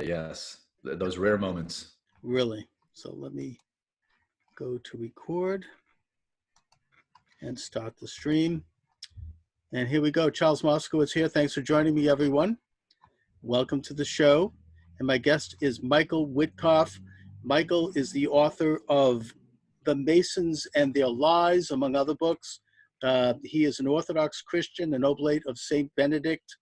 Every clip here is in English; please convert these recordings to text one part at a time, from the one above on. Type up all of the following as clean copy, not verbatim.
Yes, those rare moments. Really. So let me go to record and start the stream. And here we go. Charles Moscowitz here. Thanks for joining me, everyone. Welcome to the show. And my guest is Michael Witkoff. Michael is the author of The Masons and Their Lies, among other books. He is an Orthodox Christian, an oblate of St. Benedict.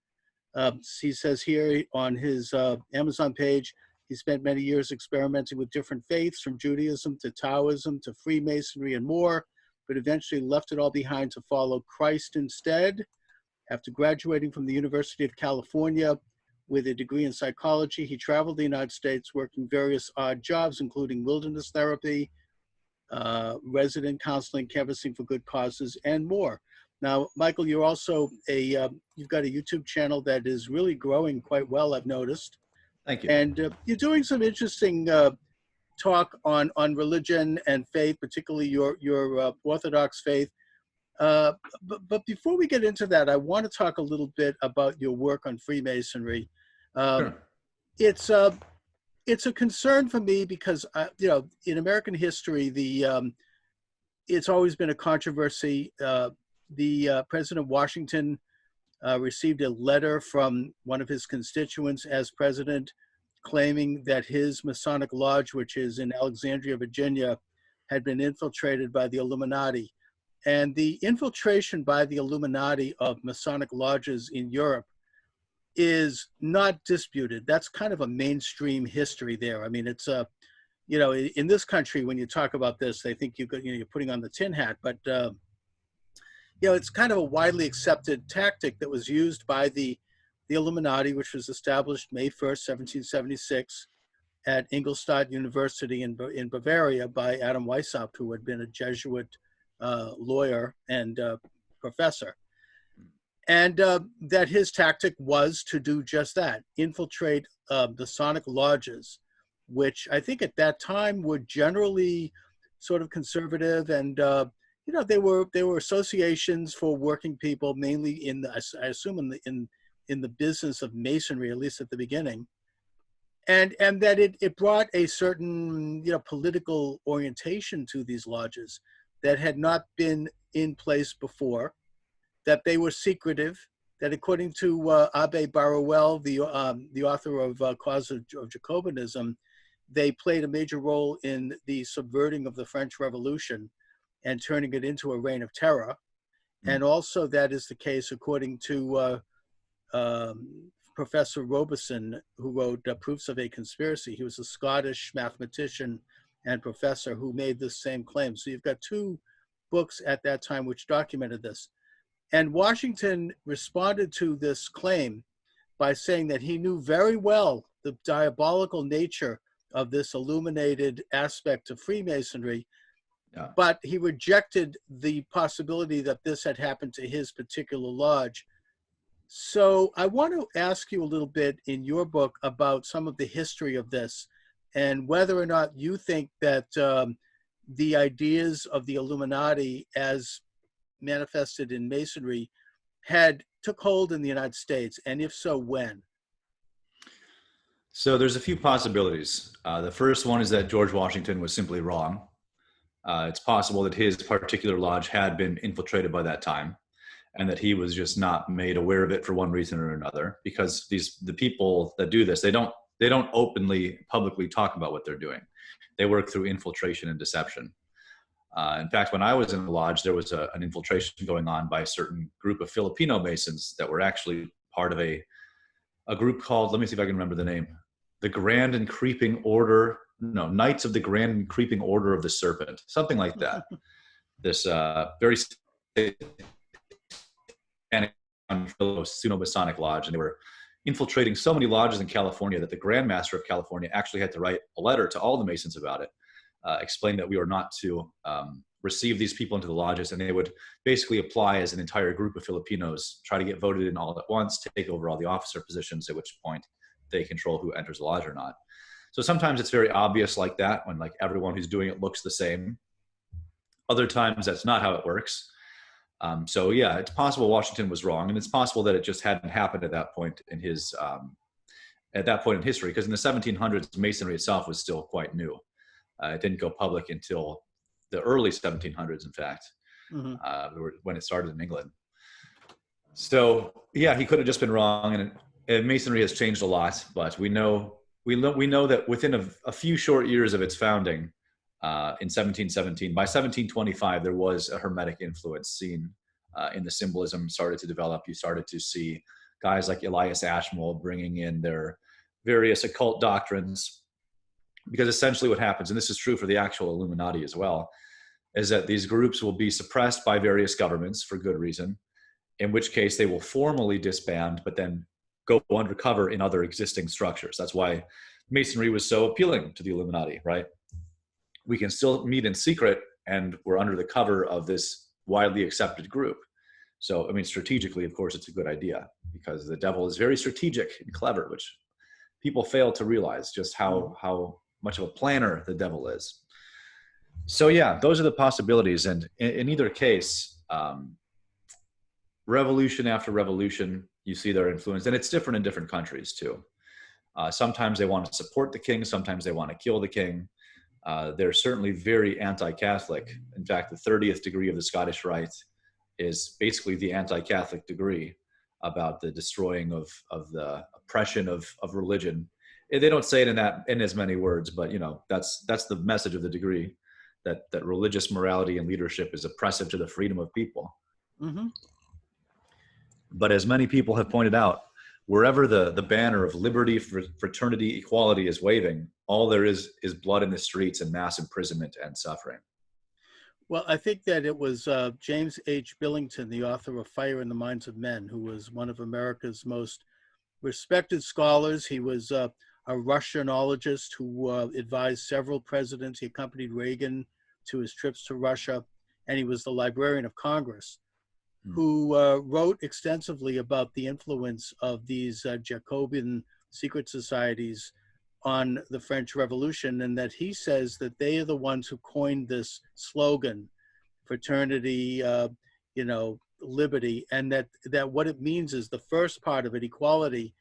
He says here on his Amazon page, he spent many years experimenting with different faiths, from Judaism to Taoism to Freemasonry and more, but eventually left it all behind to follow Christ instead. After graduating from the University of California with a degree in psychology, he traveled the United States working various odd jobs, including wilderness therapy, resident counseling, canvassing for good causes, and more. Now, Michael, you're also you've got a YouTube channel that is really growing quite well, I've noticed. Thank you. And you're doing some interesting talk on religion and faith, particularly your Orthodox faith. But before we get into that, I want to talk a little bit about your work on Freemasonry. Sure. It's a concern for me because in American history, it's always been a controversy. President Washington received a letter from one of his constituents as president, claiming that his Masonic Lodge, which is in Alexandria, Virginia, had been infiltrated by the Illuminati. And the infiltration by the Illuminati of Masonic lodges in Europe is not disputed. That's kind of a mainstream history there. I mean, it's in this country, when you talk about this, they think you're putting on the tin hat, but it's kind of a widely accepted tactic that was used by the Illuminati, which was established May 1st, 1776, at Ingolstadt University in Bavaria by Adam Weishaupt, who had been a Jesuit lawyer and professor. And that his tactic was to do just that, infiltrate Masonic lodges, which I think at that time were generally sort of conservative, and they were associations for working people, mainly I assume in the business of masonry, at least at the beginning, and that it brought a certain political orientation to these lodges that had not been in place before, that they were secretive, that according to Abbe Baruel, the author of Cause of Jacobinism, they played a major role in the subverting of the French Revolution and turning it into a reign of terror. And also that is the case according to Professor Robeson, who wrote Proofs of a Conspiracy. He was a Scottish mathematician and professor who made this same claim. So you've got two books at that time which documented this. And Washington responded to this claim by saying that he knew very well the diabolical nature of this illuminated aspect of Freemasonry, but he rejected the possibility that this had happened to his particular lodge. So I want to ask you a little bit in your book about some of the history of this and whether or not you think that the ideas of the Illuminati as manifested in Masonry took hold in the United States, and if so, when? So there's a few possibilities. The first one is that George Washington was simply wrong. It's possible that his particular lodge had been infiltrated by that time, and that he was just not made aware of it for one reason or another. Because the people that do this, they don't openly, publicly talk about what they're doing. They work through infiltration and deception. In fact, when I was in the lodge, there was an infiltration going on by a certain group of Filipino Masons that were actually part of a group called, let me see if I can remember the name, the Grand and Creeping Order, no, Knights of the Grand and Creeping Order of the Serpent, something like that. This very pseudo-Masonic lodge, and they were infiltrating so many lodges in California that the Grand Master of California actually had to write a letter to all the Masons about it, explain that we were not to receive these people into the lodges, and they would basically apply as an entire group of Filipinos, try to get voted in all at once, take over all the officer positions, at which point they control who enters the lodge or not. So sometimes it's very obvious like that, when like everyone who's doing it looks the same. Other times that's not how it works. So yeah, it's possible Washington was wrong, and it's possible that it just hadn't happened at that point in his at that point in history, because in the 1700s, Masonry itself was still quite new. It didn't go public until the early 1700s, in fact, Mm-hmm. when it started in England. So yeah, he could have just been wrong, and Masonry has changed a lot. But we know that within a few short years of its founding, in 1717, by 1725, there was a Hermetic influence seen in the symbolism started to develop. You started to see guys like Elias Ashmole bringing in their various occult doctrines, because essentially what happens, and this is true for the actual Illuminati as well, is that these groups will be suppressed by various governments for good reason, in which case they will formally disband, but then go undercover in other existing structures. That's why Masonry was so appealing to the Illuminati, right? We can still meet in secret, and we're under the cover of this widely accepted group. So, I mean, strategically, of course, it's a good idea, because the devil is very strategic and clever, which people fail to realize just how much of a planner the devil is. So yeah, those are the possibilities. And in either case, revolution after revolution, you see their influence, and it's different in different countries too. Sometimes they want to support the king, sometimes they want to kill the king. They're certainly very anti-Catholic. In fact, the 30th degree of the Scottish Rite is basically the anti-Catholic degree about the destroying of the oppression of religion. They don't say it in as many words, but that's the message of the degree, that religious morality and leadership is oppressive to the freedom of people. Mm-hmm. But as many people have pointed out, wherever the banner of liberty, fraternity, equality is waving, all there is blood in the streets and mass imprisonment and suffering. Well, I think that it was James H. Billington, the author of Fire in the Minds of Men, who was one of America's most respected scholars. He was a Russianologist who advised several presidents. He accompanied Reagan to his trips to Russia, and he was the Librarian of Congress, who wrote extensively about the influence of these Jacobin secret societies on the French Revolution, and that he says that they are the ones who coined this slogan, fraternity, liberty, and that what it means is the first part of it, equality,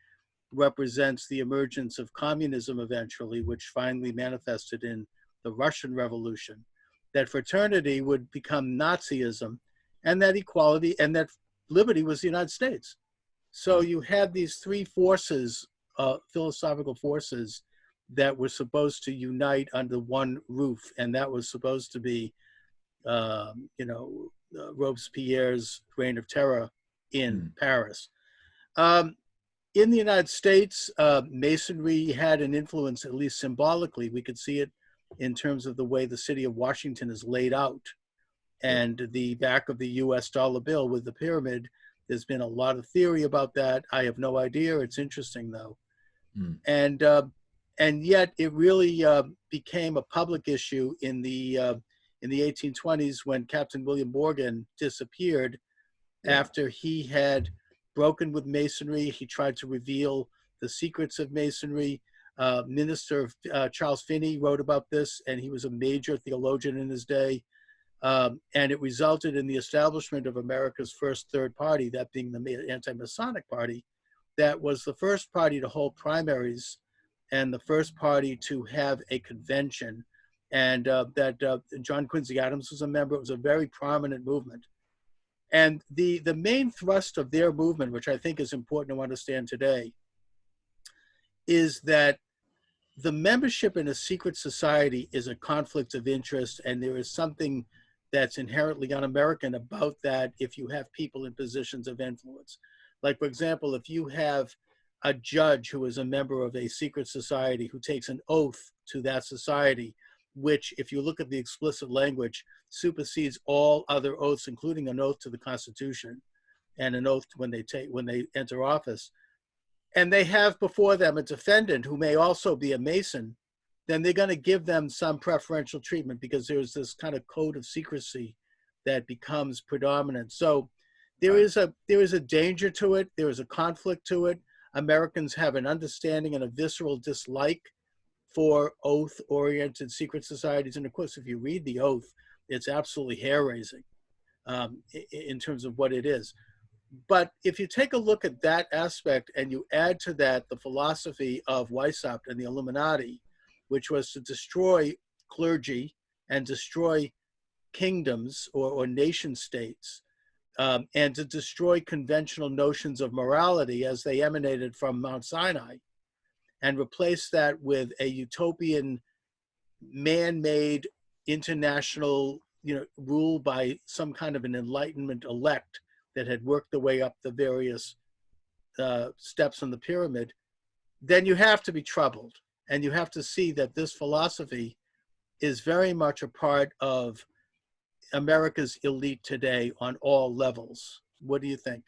represents the emergence of communism eventually, which finally manifested in the Russian Revolution, that fraternity would become Nazism, and that equality and that liberty was the United States. So you had these three forces, philosophical forces, that were supposed to unite under one roof, and that was supposed to be, Robespierre's Reign of Terror in Paris. In the United States, Masonry had an influence, at least symbolically. We could see it in terms of the way the city of Washington is laid out, and the back of the US dollar bill with the pyramid. There's been a lot of theory about that. I have no idea. It's interesting though. And yet it really became a public issue in the 1820s when Captain William Morgan disappeared after he had broken with Masonry. He tried to reveal the secrets of Masonry. Minister Charles Finney wrote about this, and he was a major theologian in his day. And it resulted in the establishment of America's first third party, that being the Anti-Masonic Party, that was the first party to hold primaries and the first party to have a convention. And that John Quincy Adams was a member. It was a very prominent movement. And the main thrust of their movement, which I think is important to understand today, is that the membership in a secret society is a conflict of interest, and there is something that's inherently un-American about that if you have people in positions of influence. Like, for example, if you have a judge who is a member of a secret society who takes an oath to that society, which, if you look at the explicit language, supersedes all other oaths, including an oath to the Constitution and an oath when they enter office, and they have before them a defendant who may also be a Mason, then they're going to give them some preferential treatment because there's this kind of code of secrecy that becomes predominant. So there is a danger to it. There is a conflict to it. Americans have an understanding and a visceral dislike for oath-oriented secret societies. And of course, if you read the oath, it's absolutely hair-raising in terms of what it is. But if you take a look at that aspect and you add to that the philosophy of Weishaupt and the Illuminati, which was to destroy clergy and destroy kingdoms or nation states, and to destroy conventional notions of morality as they emanated from Mount Sinai, and replace that with a utopian, man-made international, rule by some kind of an enlightenment elect that had worked their way up the various steps on the pyramid, then you have to be troubled. And you have to see that this philosophy is very much a part of America's elite today on all levels. What do you think?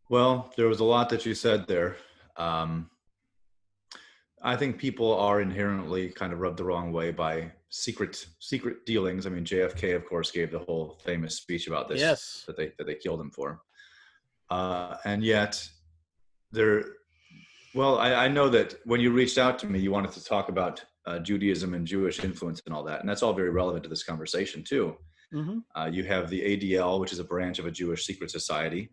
Well, there was a lot that you said there. I think people are inherently kind of rubbed the wrong way by secret dealings. I mean, JFK, of course, gave the whole famous speech about this, Yes. that they killed him for. And yet, I know that when you reached out to me, you wanted to talk about Judaism and Jewish influence and all that, and that's all very relevant to this conversation too. Mm-hmm. You have the ADL, which is a branch of a Jewish secret society,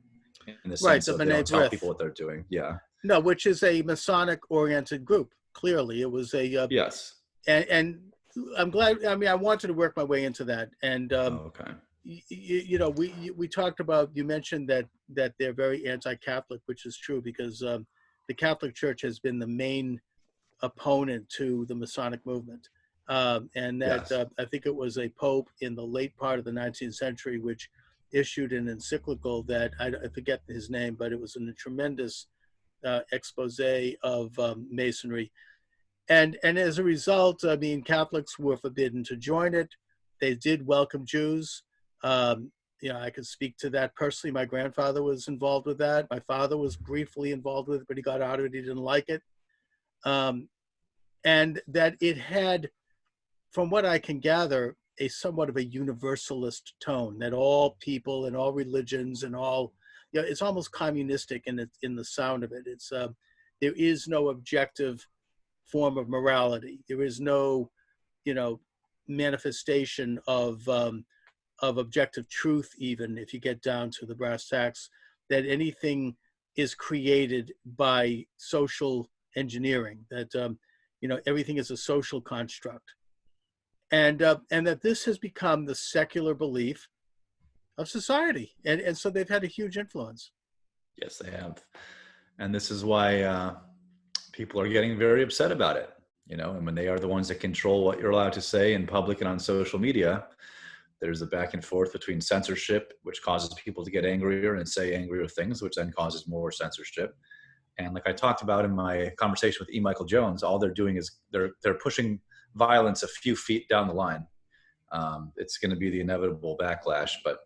in the Right, sense the that they don't B'nai tell B'rith. people what they're doing. Yeah. No, which is a Masonic-oriented group. Clearly, it was a Yes. and I'm glad. I mean, I wanted to work my way into that, and Okay. we talked about. You mentioned that they're very anti-Catholic, which is true because the Catholic Church has been the main opponent to the Masonic movement, and that Yes. I think it was a pope in the late part of the 19th century which issued an encyclical that I forget his name, but it was a tremendous expose of Masonry. And as a result, I mean, Catholics were forbidden to join it. They did welcome Jews. I can speak to that personally. My grandfather was involved with that. My father was briefly involved with it, but he got out of it. He didn't like it. And that it had, from what I can gather, a somewhat of a universalist tone, that all people and all religions and all, it's almost communistic in the sound of it. It's there is no objective form of morality. There is no, manifestation of objective truth, even if you get down to the brass tacks, that anything is created by social engineering, that, everything is a social construct. And that this has become the secular belief of society. And so they've had a huge influence. Yes, they have. And this is why people are getting very upset about it, and when they are the ones that control what you're allowed to say in public and on social media, there's a back and forth between censorship, which causes people to get angrier and say angrier things, which then causes more censorship. And like I talked about in my conversation with E. Michael Jones, all they're doing is they're pushing violence a few feet down the line. It's going to be the inevitable backlash, but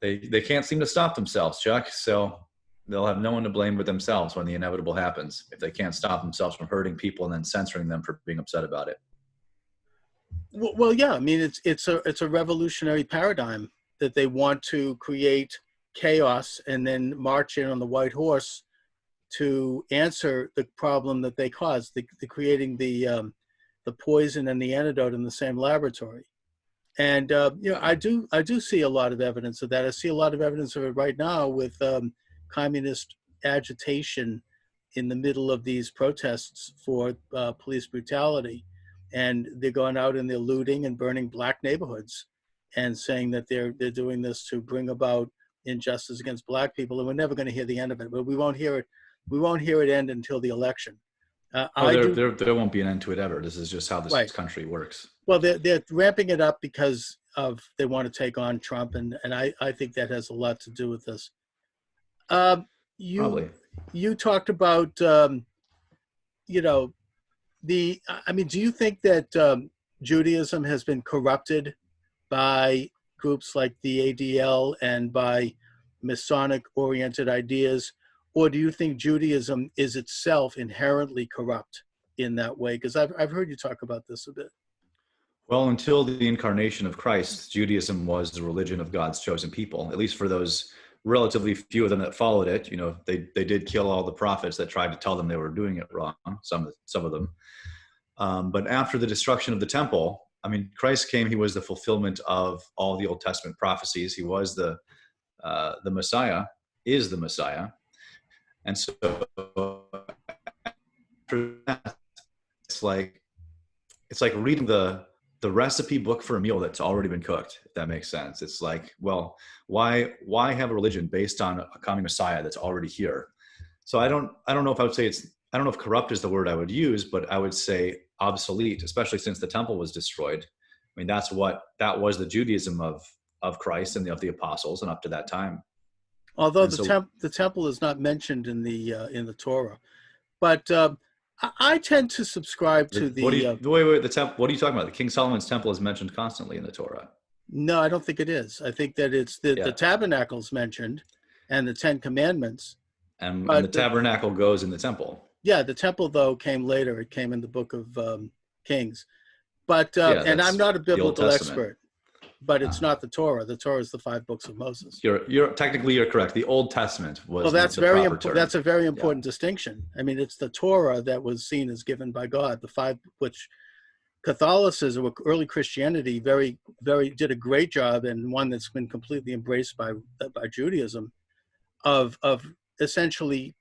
they can't seem to stop themselves, Chuck. So they'll have no one to blame but themselves when the inevitable happens, if they can't stop themselves from hurting people and then censoring them for being upset about it. Well, yeah. I mean, it's a revolutionary paradigm that they want to create chaos and then march in on the white horse to answer the problem that they caused, the creating the poison and the antidote in the same laboratory. And I do see a lot of evidence of that. I see a lot of evidence of it right now with communist agitation in the middle of these protests for police brutality. And they're going out and they're looting and burning black neighborhoods and saying that they're doing this to bring about injustice against black people. And we're never going to hear the end of it, but we won't hear it. We won't hear it end until the election. There won't be an end to it ever. This is just how this country works. Well, they're ramping it up because they want to take on Trump, and I think that has a lot to do with this. Probably. You talked about do you think that Judaism has been corrupted by groups like the ADL and by Masonic-oriented ideas, or do you think Judaism is itself inherently corrupt in that way? Because I've heard you talk about this a bit. Well, until the incarnation of Christ, Judaism was the religion of God's chosen people, at least for those relatively few of them that followed it. They did kill all the prophets that tried to tell them they were doing it wrong, some of them. But after the destruction of the temple, I mean, Christ came, he was the fulfillment of all the Old Testament prophecies. He was the the Messiah is the Messiah. And so it's like reading the recipe book for a meal that's already been cooked, if that makes sense. It's like, well, why have a religion based on a coming Messiah that's already here? So I don't know if I would say I don't know if corrupt is the word I would use, but I would say obsolete, especially since the temple was destroyed. I mean, that was the Judaism of Christ and of the apostles, and up to that time. Although the temple is not mentioned in the Torah, but I tend to subscribe to the. Wait, the temple. What are you talking about? The King Solomon's temple is mentioned constantly in the Torah. No, I don't think it is. I think that it's the tabernacle's mentioned, and the Ten Commandments. And the tabernacle goes in the temple. Yeah, the temple though came later. It came in the Book of Kings, but and I'm not a biblical expert. But it's not the Torah. The Torah is the 5 books of Moses. You're correct. The Old Testament was. Well, that's very important. That's a very important distinction. I mean, it's the Torah that was seen as given by God. The 5, which Catholicism or early Christianity did a great job, and one that's been completely embraced by Judaism, of essentially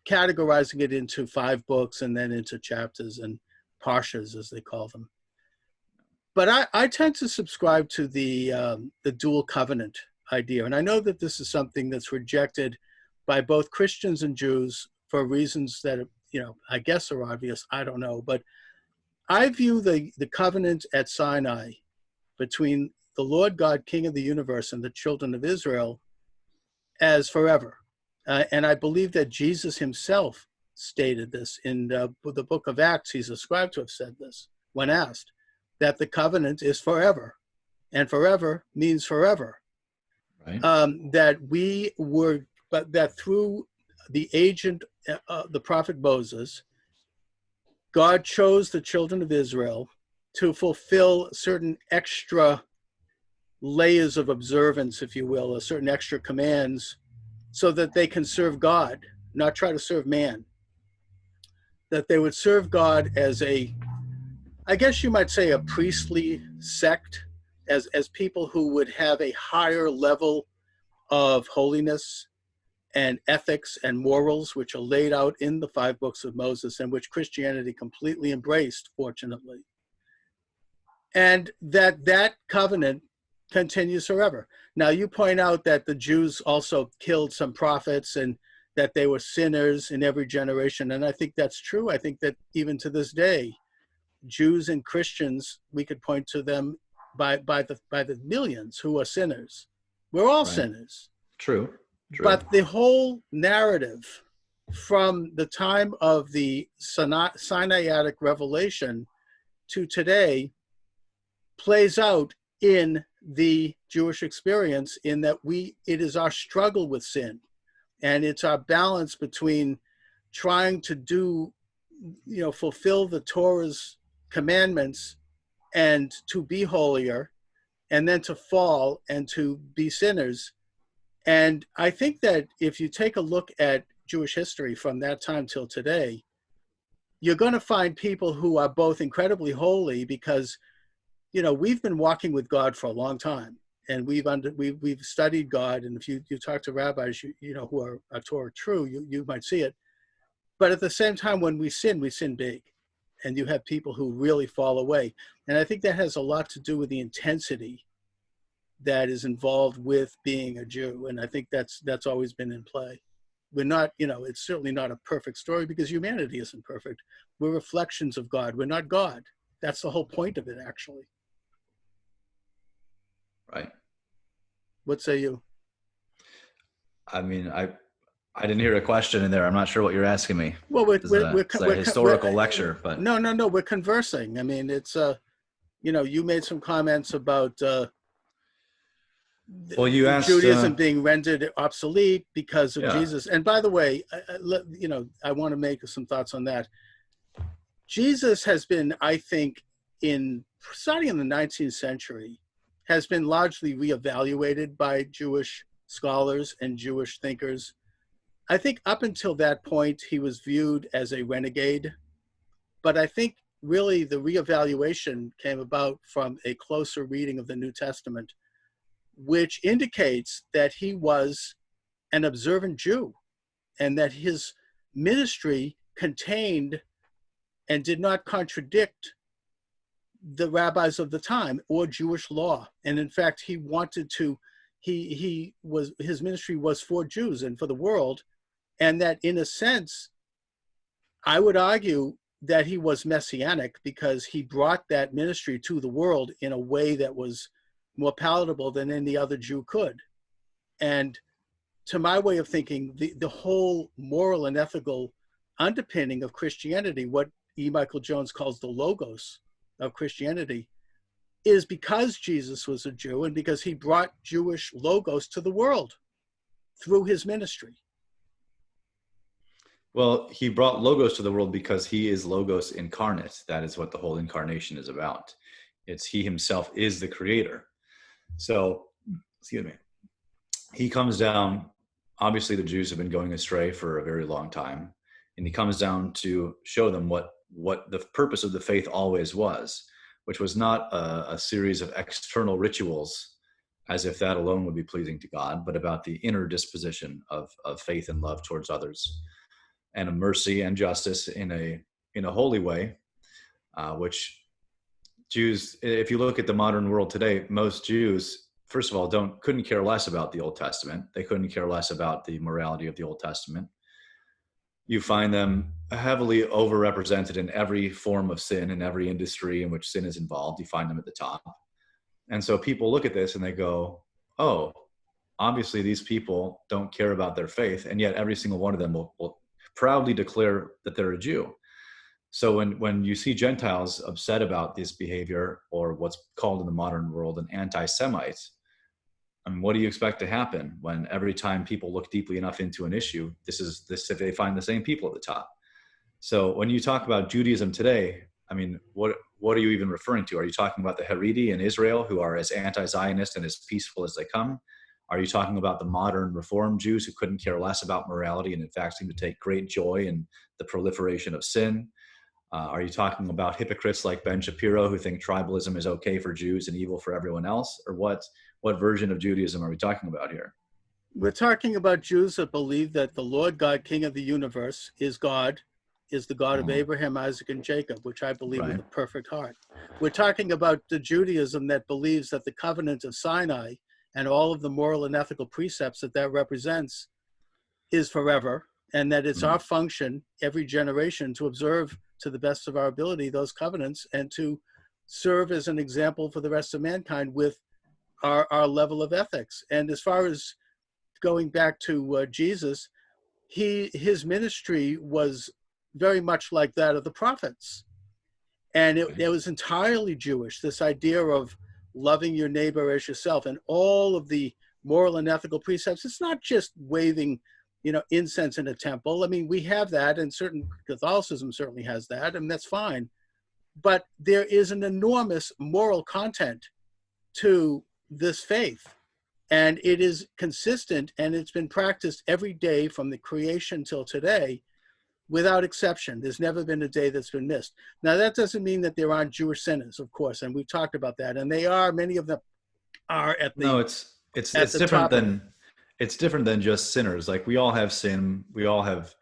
categorizing it into 5 books and then into chapters and parshas, as they call them. But I tend to subscribe to the dual covenant idea. And I know that this is something that's rejected by both Christians and Jews for reasons that, I guess are obvious. I don't know. But I view the covenant at Sinai between the Lord God, King of the universe, and the children of Israel as forever. And I believe that Jesus himself stated this in the book of Acts. He's ascribed to have said this when asked, that the covenant is forever, and forever means forever. Right. That through the agent, the prophet Moses, God chose the children of Israel to fulfill certain extra layers of observance, if you will, or certain extra commands, so that they can serve God, not try to serve man. That they would serve God as I guess you might say a priestly sect, as people who would have a higher level of holiness and ethics and morals, which are laid out in the 5 books of Moses, and which Christianity completely embraced, fortunately. And that covenant continues forever. Now, you point out that the Jews also killed some prophets and that they were sinners in every generation. And I think that's true. I think that even to this day, Jews and Christians, we could point to them by the millions who are sinners. We're all sinners. True. But the whole narrative from the time of the Sinaitic revelation to today plays out in the Jewish experience, in that it is our struggle with sin, and it's our balance between trying to fulfill the Torah's commandments and to be holier, and then to fall and to be sinners. And I think that if you take a look at Jewish history from that time till today, you're going to find people who are both incredibly holy, because we've been walking with God for a long time, and we've studied God. And if you talk to rabbis, who are Torah true, you might see it. But at the same time, when we sin big. And you have people who really fall away. And I think that has a lot to do with the intensity that is involved with being a Jew. And I think that's always been in play. We're not, it's certainly not a perfect story, because humanity isn't perfect. We're reflections of God. We're not God. That's the whole point of it, actually. Right. What say you? I mean, I didn't hear a question in there. I'm not sure what you're asking me. Well, we're a historical lecture, but no, we're conversing. I mean, it's you made some comments about you asked Judaism being rendered obsolete because of Jesus. And by the way, I want to make some thoughts on that. Jesus has been, I think, starting in the 19th century, has been largely reevaluated by Jewish scholars and Jewish thinkers. I think up until that point, he was viewed as a renegade. But I think really the reevaluation came about from a closer reading of the New Testament, which indicates that he was an observant Jew and that his ministry contained and did not contradict the rabbis of the time or Jewish law. And in fact, he wanted to, his ministry was for Jews and for the world. And that in a sense, I would argue that he was messianic because he brought that ministry to the world in a way that was more palatable than any other Jew could. And to my way of thinking, the whole moral and ethical underpinning of Christianity, what E. Michael Jones calls the logos of Christianity, is because Jesus was a Jew and because he brought Jewish logos to the world through his ministry. Well, he brought logos to the world because he is logos incarnate. That is what the whole incarnation is about. It's he himself is the creator. So, excuse me, he comes down. Obviously, the Jews have been going astray for a very long time. And he comes down to show them what the purpose of the faith always was, which was not a series of external rituals, as if that alone would be pleasing to God, but about the inner disposition of faith and love towards others, and a mercy and justice in a holy way, which Jews, if you look at the modern world today, most Jews, first of all, couldn't care less about the Old Testament. They couldn't care less about the morality of the Old Testament. You find them heavily overrepresented in every form of sin, in every industry in which sin is involved. You find them at the top. And so people look at this and they go, oh, obviously these people don't care about their faith, and yet every single one of them will proudly declare that they're a Jew. So when you see Gentiles upset about this behavior, or what's called in the modern world an anti-Semite, and what do you expect to happen when every time people look deeply enough into an issue, if they find the same people at the top? So when you talk about Judaism today, I mean, what are you even referring to? Are you talking about the Haredi in Israel who are as anti-Zionist and as peaceful as they come? Are you talking about the modern Reform Jews who couldn't care less about morality and in fact seem to take great joy in the proliferation of sin? Are you talking about hypocrites like Ben Shapiro who think tribalism is okay for Jews and evil for everyone else? Or what version of Judaism are we talking about here? We're talking about Jews that believe that the Lord God, King of the universe, is God, is the God of Abraham, Isaac, and Jacob, which I believe with a perfect heart. We're talking about the Judaism that believes that the covenant of Sinai and all of the moral and ethical precepts that represents is forever, and that it's our function every generation to observe to the best of our ability those covenants and to serve as an example for the rest of mankind with our level of ethics. And as far as going back to Jesus, his ministry was very much like that of the prophets. And it was entirely Jewish, this idea of loving your neighbor as yourself and all of the moral and ethical precepts. It's not just waving, incense in a temple. I mean, we have that, and certain Catholicism certainly has that, and that's fine. But there is an enormous moral content to this faith, and it is consistent, and it's been practiced every day from the creation till today without exception. There's never been a day that's been missed. Now, that doesn't mean that there aren't Jewish sinners, of course, and we've talked about that, and they are, many of them are at the it's different than it's different than just sinners. Like, we all have sin, we all have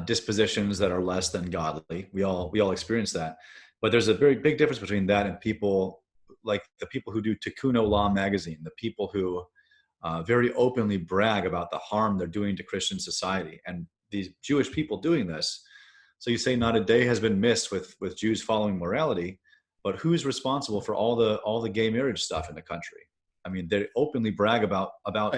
dispositions that are less than godly. We all experience that, but there's a very big difference between that and people like the people who do Tikkun Olam magazine, the people who very openly brag about the harm they're doing to Christian society, and these Jewish people doing this. So you say not a day has been missed with Jews following morality, but who's responsible for all the gay marriage stuff in the country? I mean, they openly brag about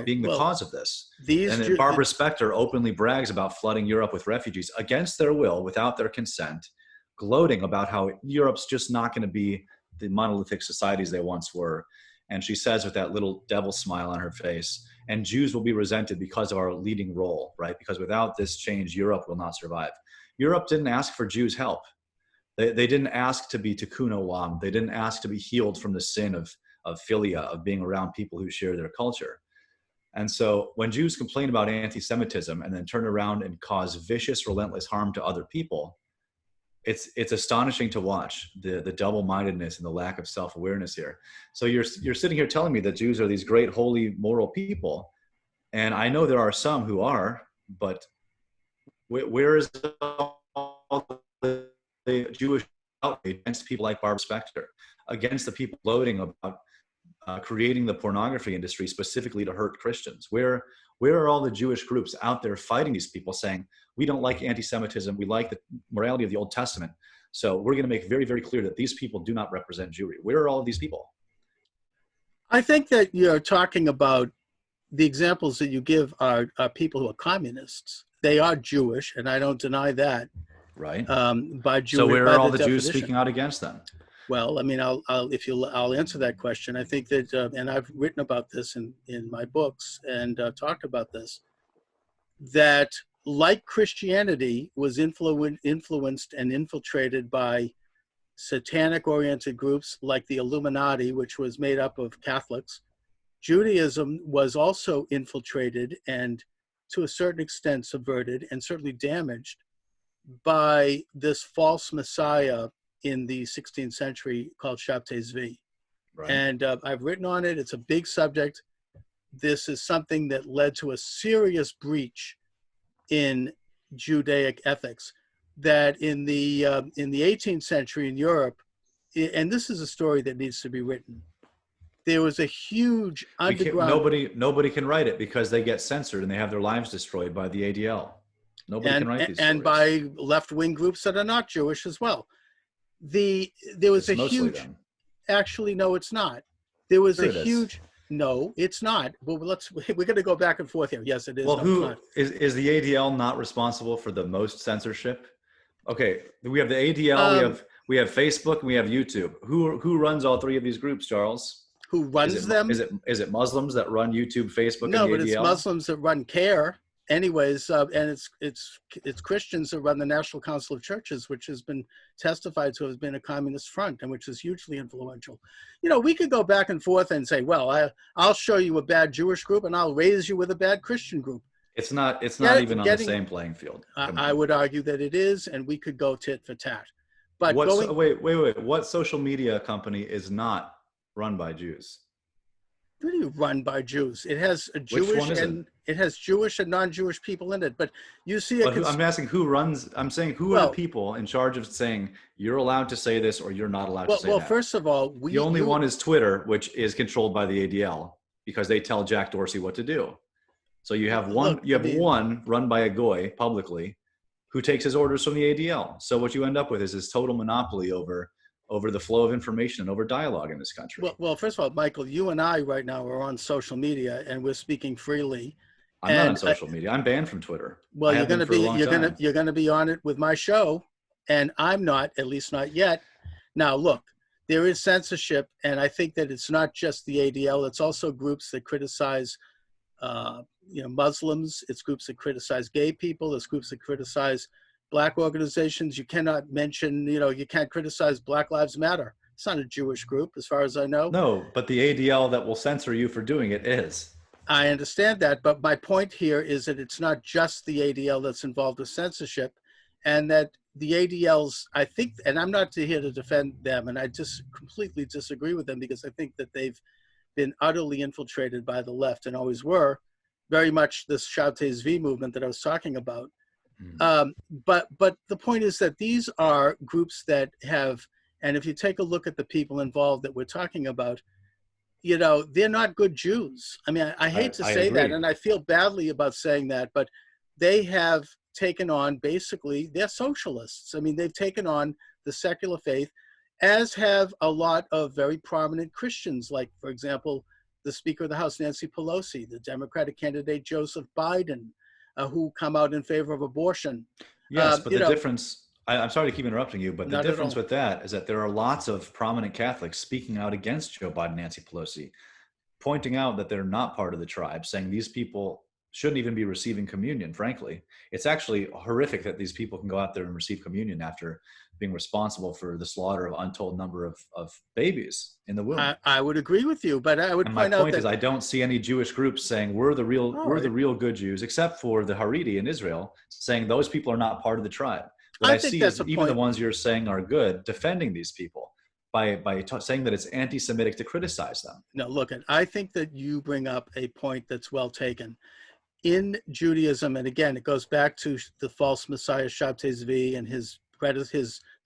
being the cause of this. And then Barbara Specter openly brags about flooding Europe with refugees against their will, without their consent, gloating about how Europe's just not going to be the monolithic societies they once were. And she says with that little devil smile on her face, and Jews will be resented because of our leading role, right? Because without this change, Europe will not survive. Europe didn't ask for Jews' help. They didn't ask to be tikkun olam. They didn't ask to be healed from the sin of philia, of being around people who share their culture. And so when Jews complain about anti-Semitism and then turn around and cause vicious, relentless harm to other people, it's astonishing to watch the double-mindedness and the lack of self-awareness here. So you're sitting here telling me that Jews are these great, holy, moral people, and I know there are some who are, but where is all the Jewish outrage against people like Barbara Specter, against the people gloating about creating the pornography industry specifically to hurt Christians? Where are all the Jewish groups out there fighting these people, saying, we don't like anti-Semitism, we like the morality of the Old Testament, so we're going to make very, very clear that these people do not represent Jewry? Where are all of these people? I think that you're talking about the examples that you give are people who are communists. They are Jewish, and I don't deny that. Right. By Jewish, so where by are all the definition. Jews speaking out against them? Well, I mean, I'll answer that question. I think that, and I've written about this in my books and talked about this, that like Christianity was influenced and infiltrated by satanic-oriented groups like the Illuminati, which was made up of Catholics. Judaism was also infiltrated and to a certain extent subverted and certainly damaged by this false messiah in the 16th century called Shabtai Zvi. Right. And I've written on it. It's a big subject. This is something that led to a serious breach in Judaic ethics that in the 18th century in Europe, and this is a story that needs to be written, there was a huge underground... Nobody can write it because they get censored and they have their lives destroyed by the ADL. Nobody can write these stories. And by left-wing groups that are not Jewish as well. There was a huge... Them. Actually, no, it's not. There was a huge... No, it's not. Well, we're going to go back and forth here. Yes, it is. Well, who is the ADL not responsible for the most censorship? Okay, we have the ADL, we have Facebook, and we have YouTube. Who runs all three of these groups, Charles? Who runs them? Is it Muslims that run YouTube, Facebook, and the ADL? No, but it's Muslims that run CARE. Anyways, and it's Christians that run the National Council of Churches, which has been testified to has been a communist front and which is hugely influential. You know, we could go back and forth and say, well, I'll show you a bad Jewish group and I'll raise you with a bad Christian group. It's not even on the same playing field. I would argue that it is, and we could go tit for tat. But wait. What social media company is not run by Jews? What do you run by Jews? It has Jewish and non-Jewish people in it. But you see, I'm asking who runs. I'm saying who are the people in charge of saying you're allowed to say this or you're not allowed to say that? Well, first of all, the only one is Twitter, which is controlled by the ADL because they tell Jack Dorsey what to do. So you have one. One run by a goy publicly, who takes his orders from the ADL. So what you end up with is this total monopoly over the flow of information and over dialogue in this country. Well, first of all, Michael, you and I right now are on social media and we're speaking freely. I'm not on social media. I'm banned from Twitter. Well, you're going to be on it with my show, and I'm not, at least not yet. Now, look, there is censorship, and I think that it's not just the ADL. It's also groups that criticize, Muslims. It's groups that criticize gay people. It's groups that criticize Black organizations. You cannot mention, you can't criticize Black Lives Matter. It's not a Jewish group, as far as I know. No, but the ADL that will censor you for doing it is. I understand that, but my point here is that it's not just the ADL that's involved with censorship, and that the ADLs, I think, and I'm not here to defend them, and I just completely disagree with them because I think that they've been utterly infiltrated by the left and always were, very much this Shabtai Zvi movement that I was talking about. But the point is that these are groups that have, and if you take a look at the people involved that we're talking about, they're not good Jews. I mean, I hate to say that, and I feel badly about saying that, but they have taken on, basically, they're socialists. I mean, they've taken on the secular faith, as have a lot of very prominent Christians, like, for example, the Speaker of the House, Nancy Pelosi, the Democratic candidate, Joseph Biden, who come out in favor of abortion. Yes, but the difference, I'm sorry to keep interrupting you, but the difference with that is that there are lots of prominent Catholics speaking out against Joe Biden and Nancy Pelosi, pointing out that they're not part of the tribe, saying these people shouldn't even be receiving communion, frankly. It's actually horrific that these people can go out there and receive communion after being responsible for the slaughter of untold number of babies in the womb. I would agree with you, but I would point out that... My point is I don't see any Jewish groups saying we're the real good Jews, except for the Haredi in Israel, saying those people are not part of the tribe. what I I think see that's is a even the point. ones you're saying are good, defending these people by saying that it's anti-Semitic to criticize them. No, look, I think that you bring up a point that's well taken. In Judaism, and again, it goes back to the false Messiah Shabtai Zvi and his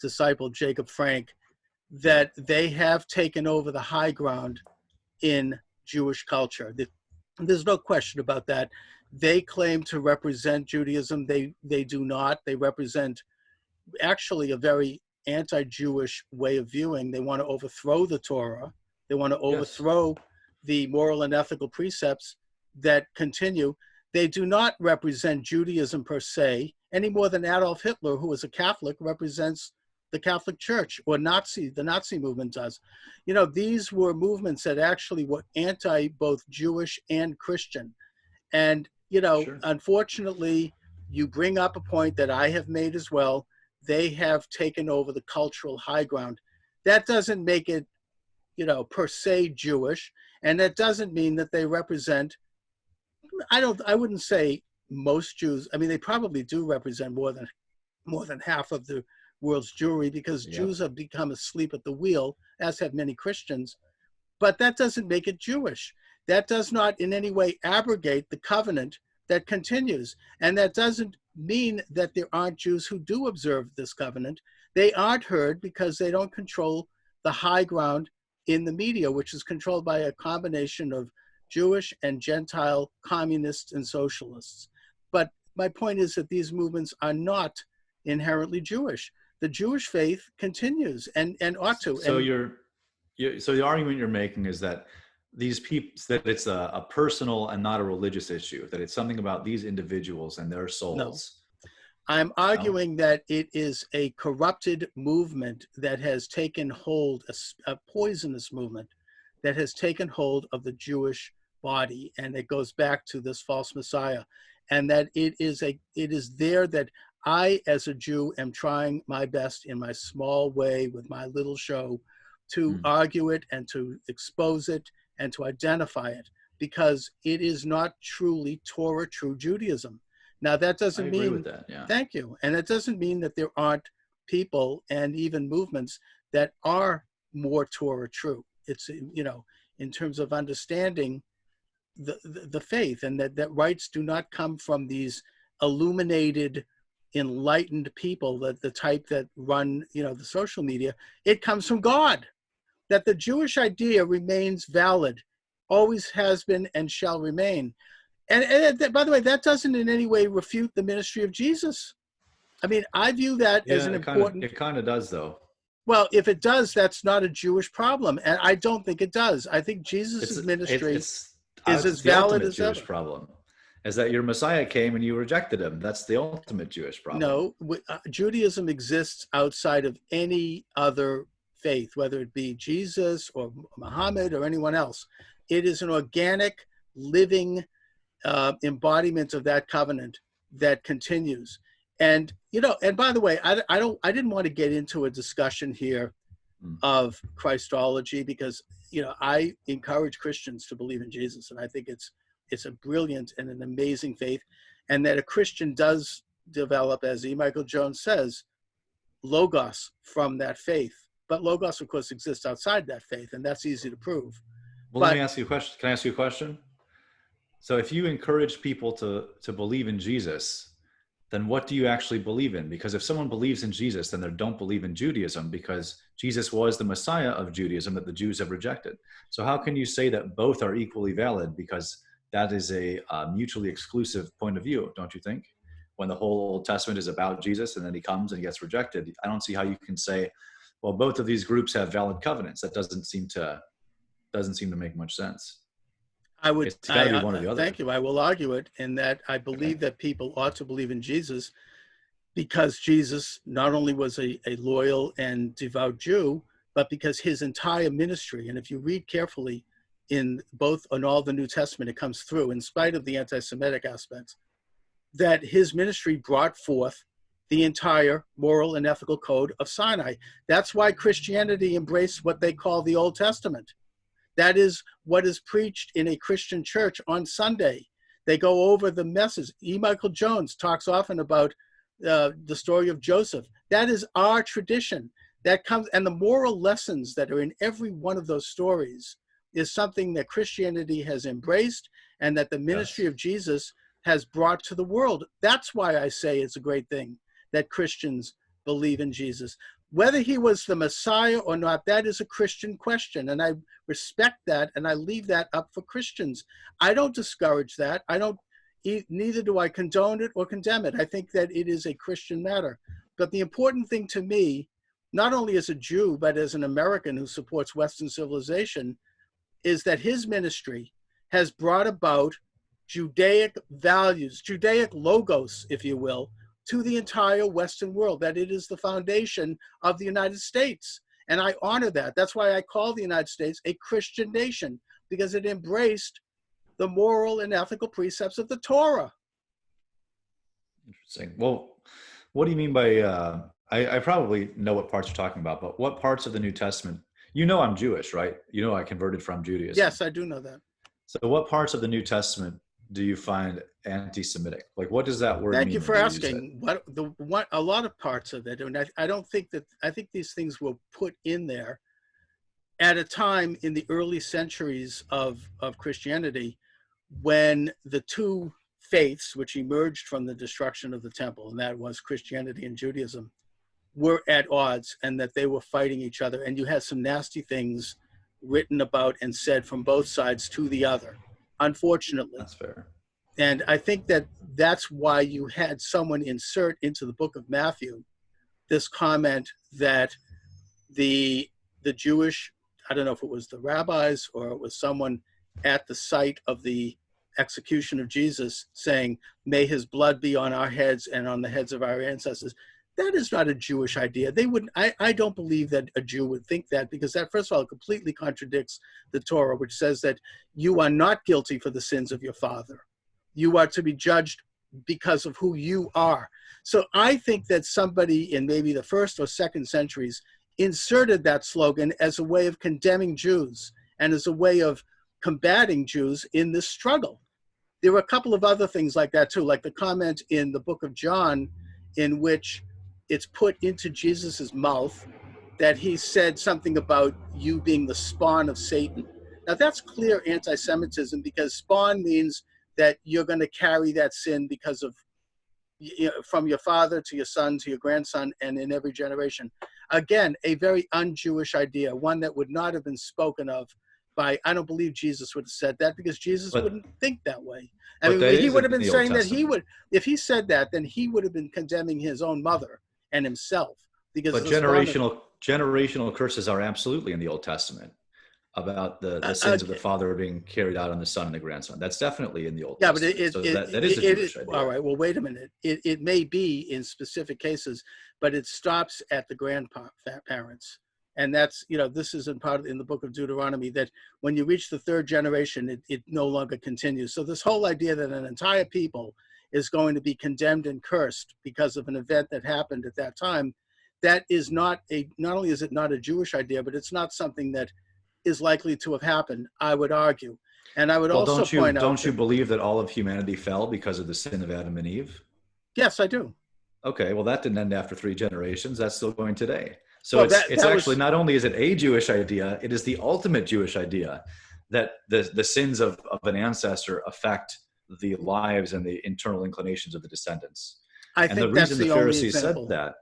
disciple Jacob Frank, that they have taken over the high ground in Jewish culture. There's no question about that. They claim to represent Judaism. They do not. They represent actually a very anti-Jewish way of viewing. They want to overthrow the Torah. They want to Yes. overthrow the moral and ethical precepts that continue. They do not represent Judaism per se, any more than Adolf Hitler, who was a Catholic, represents the Catholic Church, or the Nazi movement does. You know, these were movements that actually were anti both Jewish and Christian. And, you know, Sure. unfortunately, you bring up a point that I have made as well. They have taken over the cultural high ground. That doesn't make it, you know, per se Jewish. And that doesn't mean that they represent, I wouldn't say most Jews. I mean, they probably do represent more than half of the world's Jewry, because Yep. Jews have become asleep at the wheel, as have many Christians. But that doesn't make it Jewish. That does not in any way abrogate the covenant that continues. And that doesn't mean that there aren't Jews who do observe this covenant. They aren't heard because they don't control the high ground in the media, which is controlled by a combination of Jewish and Gentile communists and socialists. But my point is that these movements are not inherently Jewish. The Jewish faith continues and ought to. So And so the argument you're making is that these people, that it's a personal and not a religious issue, that it's something about these individuals and their souls. I'm No? arguing that it is a corrupted movement that has taken hold, a poisonous movement that has taken hold of the Jewish body, and it goes back to this false Messiah, and that it is there that I, as a Jew, am trying my best in my small way with my little show to argue it and to expose it and to identify it, because it is not truly Torah, true Judaism. Now, that I doesn't agree with mean, that. Yeah. thank you, and it doesn't mean that there aren't people and even movements that are more Torah true. It's, you know, in terms of understanding the faith, and that rights do not come from these illuminated, enlightened people, that the type that run, you know, the social media. It comes from God, that the Jewish idea remains valid, always has been and shall remain. And by the way, that doesn't in any way refute the ministry of Jesus. I mean, I view that as Yeah, an important, it kind of does though. well, if it does, that's not a Jewish problem. And I don't think it does. I think It's Jesus's it's ministry it's is as the valid ultimate as Jewish ever. problem, is that your Messiah came and you rejected him. That's the ultimate Jewish problem. No, Judaism exists outside of any other faith, whether it be Jesus or Muhammad or anyone else. It is an organic, living embodiment of that covenant that continues. And, you know, and by the way, I didn't want to get into a discussion here Mm. of Christology, because, you know, I encourage Christians to believe in Jesus, and I think it's a brilliant and an amazing faith, and that a Christian does develop, as E. Michael Jones says, logos from that faith. But logos, of course, exists outside that faith, and that's easy to prove. Well, let But me ask you a question. Can I ask you a question? So if you encourage people to believe in Jesus, then what do you actually believe in? Because if someone believes in Jesus, then they don't believe in Judaism, because Jesus was the Messiah of Judaism that the Jews have rejected. So how can you say that both are equally valid? Because that is a mutually exclusive point of view, don't you think? When the whole Old Testament is about Jesus and then he comes and he gets rejected, I don't see how you can say, well, both of these groups have valid covenants. That doesn't seem to make much sense. It's got to be one or the other. thank you. I will argue it in that I believe that people ought to believe in Jesus, because Jesus not only was a loyal and devout Jew, but because his entire ministry, and if you read carefully in all the New Testament, it comes through, in spite of the anti-Semitic aspects, that his ministry brought forth the entire moral and ethical code of Sinai. That's why Christianity embraced what they call the Old Testament. That is what is preached in a Christian church on Sunday. They go over the message. E. Michael Jones talks often about the story of Joseph. That is our tradition. That comes, and the moral lessons that are in every one of those stories is something that Christianity has embraced and that the ministry of Jesus has brought to the world. That's why I say it's a great thing that Christians believe in Jesus. Whether he was the Messiah or not, that is a Christian question, and I respect that, and I leave that up for Christians. I don't discourage that. Neither do I condone it or condemn it. I think that it is a Christian matter. But the important thing to me, not only as a Jew, but as an American who supports Western civilization, is that his ministry has brought about Judaic values, Judaic logos, if you will, to the entire Western world, that it is the foundation of the United States. And I honor that. That's why I call the United States a Christian nation, because it embraced the moral and ethical precepts of the Torah. Interesting. Well, what do you mean by, I probably know what parts you're talking about, but what parts of the New Testament, you know I'm Jewish, right? You know I converted from Judaism. Yes, I do know that. So what parts of the New Testament do you find anti-Semitic? Like, what does that word mean? Thank you for asking. A lot of parts of it, and I don't think that, I think these things were put in there at a time in the early centuries of Christianity when the two faiths, which emerged from the destruction of the temple, and that was Christianity and Judaism, were at odds, and that they were fighting each other. And you had some nasty things written about and said from both sides to the other, unfortunately. That's fair. And I think that that's why you had someone insert into the book of Matthew this comment that the Jewish, I don't know if it was the rabbis or it was someone at the site of the execution of Jesus saying, may his blood be on our heads and on the heads of our ancestors. That is not a Jewish idea. They wouldn't, I don't believe that a Jew would think that, because that, first of all, completely contradicts the Torah, which says that you are not guilty for the sins of your father. You are to be judged because of who you are. So I think that somebody in maybe the first or second centuries inserted that slogan as a way of condemning Jews and as a way of combating Jews in this struggle. There were a couple of other things like that too, like the comment in the book of John in which it's put into Jesus's mouth that he said something about you being the spawn of Satan. Now that's clear anti-Semitism, because spawn means that you're going to carry that sin because of, you know, from your father to your son to your grandson and in every generation. Again, a very un-Jewish idea, one that would not have been spoken of by, I don't believe Jesus would have said that, because Jesus wouldn't think that way. I mean, he would have been saying that he would, if he said that, then he would have been condemning his own mother and himself. Because but generational curses are absolutely in the Old Testament, about the sins of the father being carried out on the son and the grandson. That's definitely in the Old Testament. But that is a Jewish idea. All right, well, wait a minute. It may be in specific cases, but it stops at the grandparents. And that's, you know, this is in the book of Deuteronomy, that when you reach the third generation, it no longer continues. So this whole idea that an entire people is going to be condemned and cursed because of an event that happened at that time, that is not only is it not a Jewish idea, but it's not something that is likely to have happened, I would argue. And I would also point out— Don't you believe that all of humanity fell because of the sin of Adam and Eve? Yes, I do. Okay, well, that didn't end after 3 generations. That's still going today. So it's actually, not only is it a Jewish idea, it is the ultimate Jewish idea that the sins of an ancestor affect the lives and the internal inclinations of the descendants. And the reason the Pharisees said that,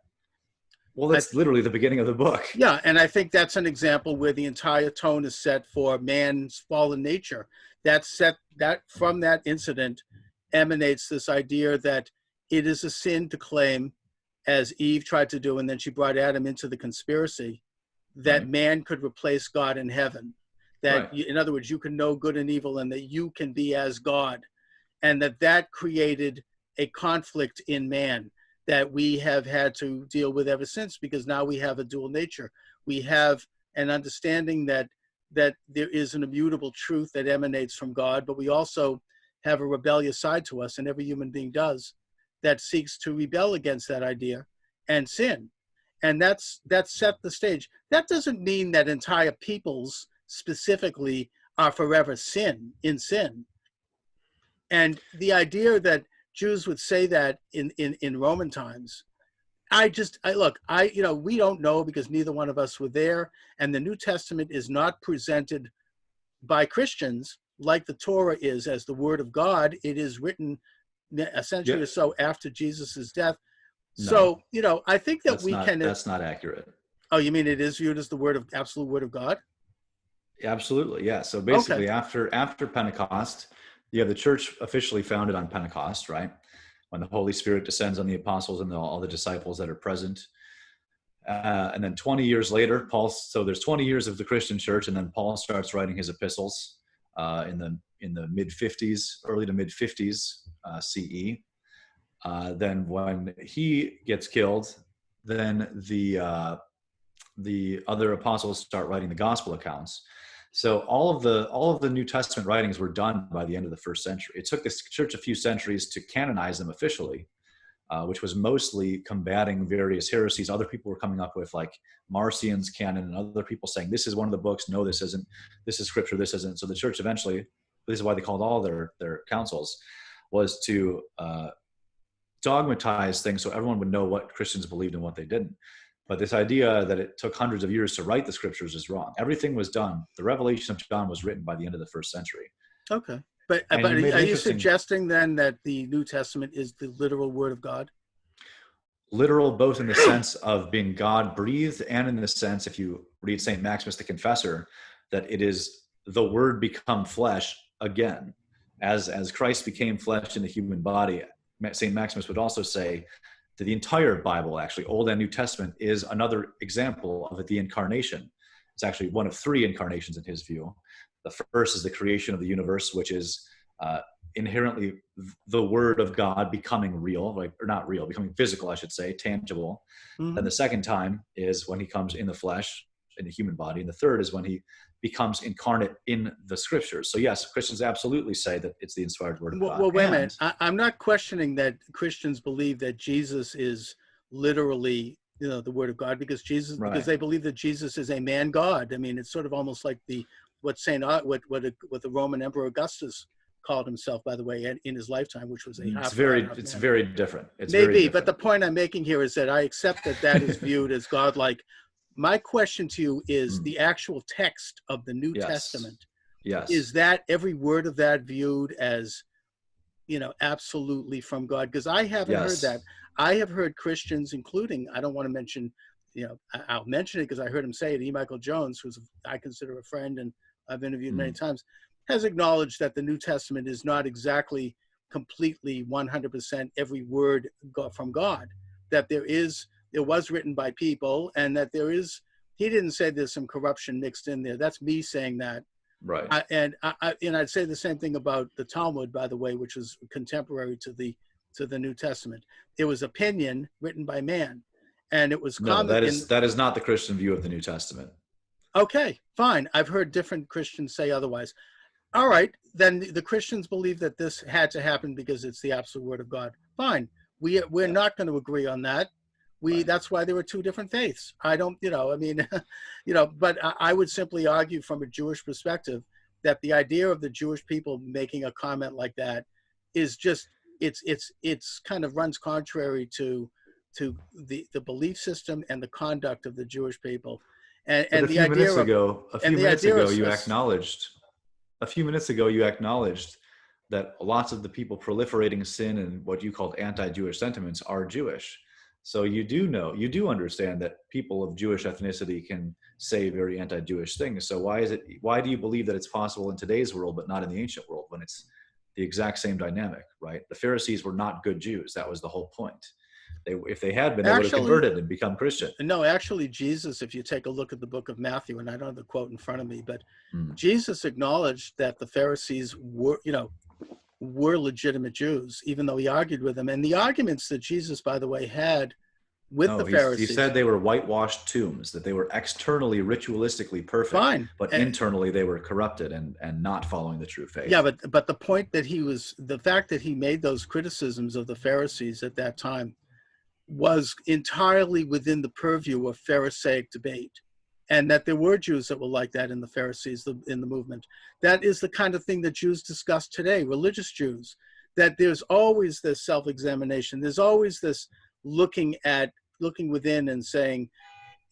well, that's literally the beginning of the book. Yeah, and I think that's an example where the entire tone is set for man's fallen nature. That from that incident emanates this idea that it is a sin to claim, as Eve tried to do, and then she brought Adam into the conspiracy, that man could replace God in heaven. That, in other words, you can know good and evil, and that you can be as God. And that created a conflict in man that we have had to deal with ever since, because now we have a dual nature. We have an understanding that there is an immutable truth that emanates from God, but we also have a rebellious side to us, and every human being does, that seeks to rebel against that idea and sin. And that's set the stage. That doesn't mean that entire peoples specifically are forever in sin. And the idea that Jews would say that in Roman times. We don't know because neither one of us were there, and the New Testament is not presented by Christians like the Torah is as the Word of God. It is written a century or so after Jesus's death. No, So, I think that that's not accurate. Oh, you mean it is viewed as the absolute Word of God? Absolutely, yeah. So basically, Okay. after Pentecost, you have the church officially founded on Pentecost, right? When the Holy Spirit descends on the apostles and all the disciples that are present. And then 20 years later, so there's 20 years of the Christian church, and then Paul starts writing his epistles in the mid 50s, early to mid 50s CE. Then when he gets killed, then the other apostles start writing the gospel accounts. So all of the New Testament writings were done by the end of the first century. It took the church a few centuries to canonize them officially, which was mostly combating various heresies. Other people were coming up with like Marcion's canon, and other people saying this is one of the books. No, this isn't. This is scripture. This isn't. So the church eventually, this is why they called all their councils, was to dogmatize things so everyone would know what Christians believed and what they didn't. But this idea that it took hundreds of years to write the scriptures is wrong. Everything was done. The revelation of John was written by the end of the first century. Okay. But are you suggesting then that the New Testament is the literal Word of God? Literal, both in the sense of being God breathed, and in the sense, if you read St. Maximus the Confessor, that it is the Word become flesh again. As Christ became flesh in the human body, St. Maximus would also say that the entire Bible, actually, Old and New Testament, is another example of the incarnation. It's actually one of three incarnations in his view. The first is the creation of the universe, which is inherently the Word of God becoming real, becoming physical, I should say, tangible. Mm-hmm. Then the second time is when he comes in the flesh, in the human body. And the third is when he becomes incarnate in the scriptures. So yes, Christians absolutely say that it's the inspired Word of God. Well, wait a minute. I'm not questioning that Christians believe that Jesus is literally, the Word of God, because they believe that Jesus is a man God. I mean, it's sort of almost like what the Roman Emperor Augustus called himself, by the way, in his lifetime, which was it's very different. But the point I'm making here is that I accept that is viewed as godlike. My question to you is the actual text of the New Testament. Yes. Is that every word of that viewed as, absolutely from God? Because I haven't heard that. I have heard Christians, including, I don't want to mention, I'll mention it because I heard him say it, E. Michael Jones, who's I consider a friend and I've interviewed many times, has acknowledged that the New Testament is not exactly completely 100% every word from God, that it was written by people, and that he didn't say there's some corruption mixed in there. That's me saying that. Right. And I'd say the same thing about the Talmud, by the way, which was contemporary to the New Testament. It was opinion written by man, and it was common. No, that is not the Christian view of the New Testament. Okay, fine. I've heard different Christians say otherwise. All right, then the Christians believe that this had to happen because it's the absolute Word of God. Fine. We're not going to agree on that. That's why there were two different faiths. I don't, but I would simply argue from a Jewish perspective that the idea of the Jewish people making a comment like that is just, it's kind of runs contrary to the belief system and the conduct of the Jewish people. And a few minutes ago, you acknowledged that lots of the people proliferating sin and what you called anti-Jewish sentiments are Jewish. So you do understand that people of Jewish ethnicity can say very anti-Jewish things. So why do you believe that it's possible in today's world, but not in the ancient world, when it's the exact same dynamic, right? The Pharisees were not good Jews. That was the whole point. If they had been, they would have converted and become Christian. No, actually, Jesus, if you take a look at the book of Matthew, and I don't have the quote in front of me, but Jesus acknowledged that the Pharisees were legitimate Jews, even though he argued with them. And the arguments that Jesus, by the way, had with the Pharisees. He said they were whitewashed tombs, that they were externally ritualistically perfect, but internally they were corrupted and not following the true faith. Yeah, but the point that the fact that he made those criticisms of the Pharisees at that time was entirely within the purview of Pharisaic debate, and that there were Jews that were like that in the Pharisees, in the movement. That is the kind of thing that Jews discuss today, religious Jews. that there's always this self-examination. There's always this looking within and saying,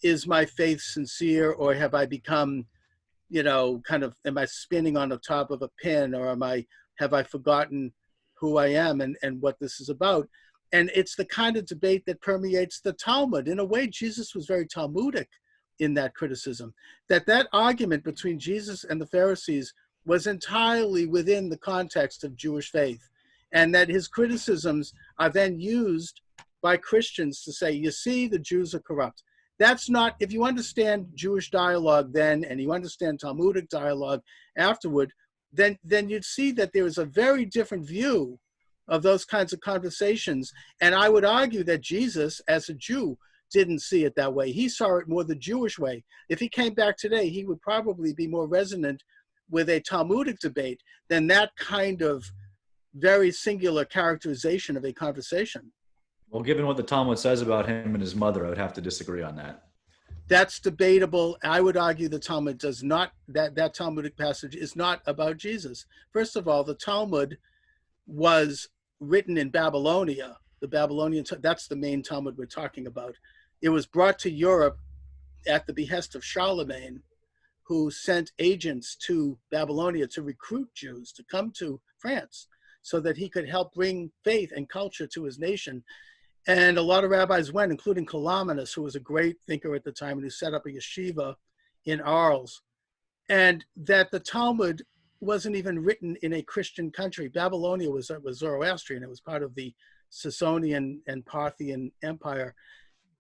is my faith sincere, or have I become, am I spinning on the top of a pin, or have I forgotten who I am and what this is about? And it's the kind of debate that permeates the Talmud. In a way, Jesus was very Talmudic in that criticism, that argument between Jesus and the Pharisees was entirely within the context of Jewish faith, and that his criticisms are then used by Christians to say, you see, the Jews are corrupt. That's not, if you understand Jewish dialogue then, and you understand Talmudic dialogue afterward, then you'd see that there is a very different view of those kinds of conversations. And I would argue that Jesus, as a Jew, didn't see it that way. He saw it more the Jewish way. If he came back today, he would probably be more resonant with a Talmudic debate than that kind of very singular characterization of a conversation. Well, given what the Talmud says about him and his mother, I would have to disagree on that. That's debatable. I would argue the Talmud does not, that Talmudic passage is not about Jesus. First of all, the Talmud was written in Babylonia. The Babylonian, that's the main Talmud we're talking about. It was brought to Europe at the behest of Charlemagne, who sent agents to Babylonia to recruit Jews to come to France so that he could help bring faith and culture to his nation. And a lot of rabbis went, including Kalamenus, who was a great thinker at the time and who set up a yeshiva in Arles. And that the Talmud wasn't even written in a Christian country. Babylonia was Zoroastrian. It was part of the Sasanian and Parthian Empire.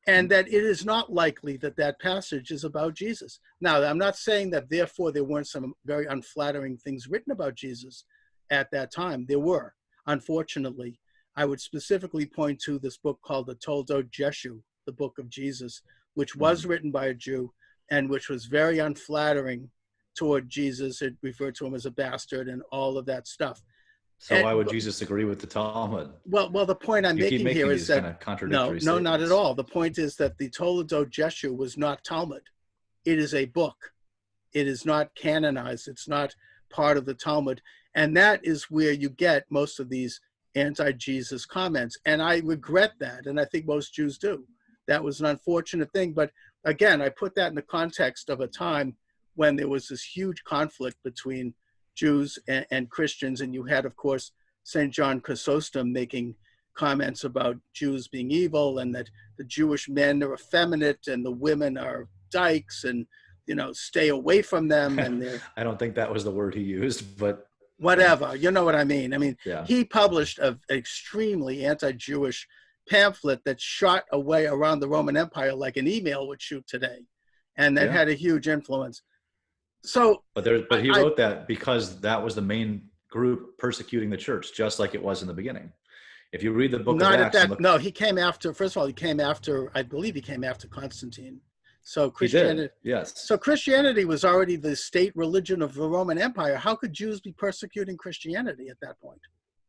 And that it is not likely that that passage is about Jesus. Now, I'm not saying that therefore there weren't some very unflattering things written about Jesus at that time. There were, unfortunately. I would specifically point to this book called the Toldot Jeshu, the Book of Jesus, which was written by a Jew and which was very unflattering toward Jesus. It referred to him as a bastard and all of that stuff. So why would Jesus agree with the Talmud? Well, the point I'm making here is that, no, not at all. The point is that the Toldot Jeshu was not Talmud. It is a book. It is not canonized. It's not part of the Talmud. And that is where you get most of these anti-Jesus comments. And I regret that. And I think most Jews do. That was an unfortunate thing. But again, I put that in the context of a time when there was this huge conflict between Jews and Christians. And you had, of course, St. John Chrysostom making comments about Jews being evil and that the Jewish men are effeminate and the women are dykes and, stay away from them. And I don't think that was the word he used, but whatever, you know what I mean? Yeah. He published an extremely anti-Jewish pamphlet that shot away around the Roman Empire like an email would shoot today. And that had a huge influence. So, but he wrote that because that was the main group persecuting the church, just like it was in the beginning. If you read the book of Acts, no, he came after. First of all, I believe he came after Constantine. So Christianity, yes. So Christianity was already the state religion of the Roman Empire. How could Jews be persecuting Christianity at that point?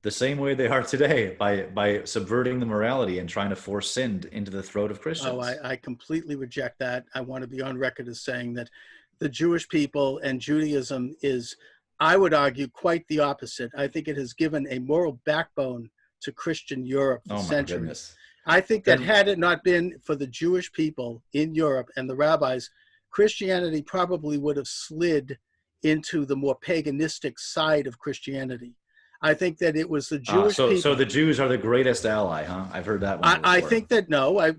The same way they are today, by subverting the morality and trying to force sin into the throat of Christians. Oh, I completely reject that. I want to be on record as saying that the Jewish people and Judaism is, I would argue, quite the opposite. I think it has given a moral backbone to Christian Europe for centuries. Goodness. I think that had it not been for the Jewish people in Europe and the rabbis, Christianity probably would have slid into the more paganistic side of Christianity. I think that it was the Jewish people. So the Jews are the greatest ally, huh? I've heard that one before. I think that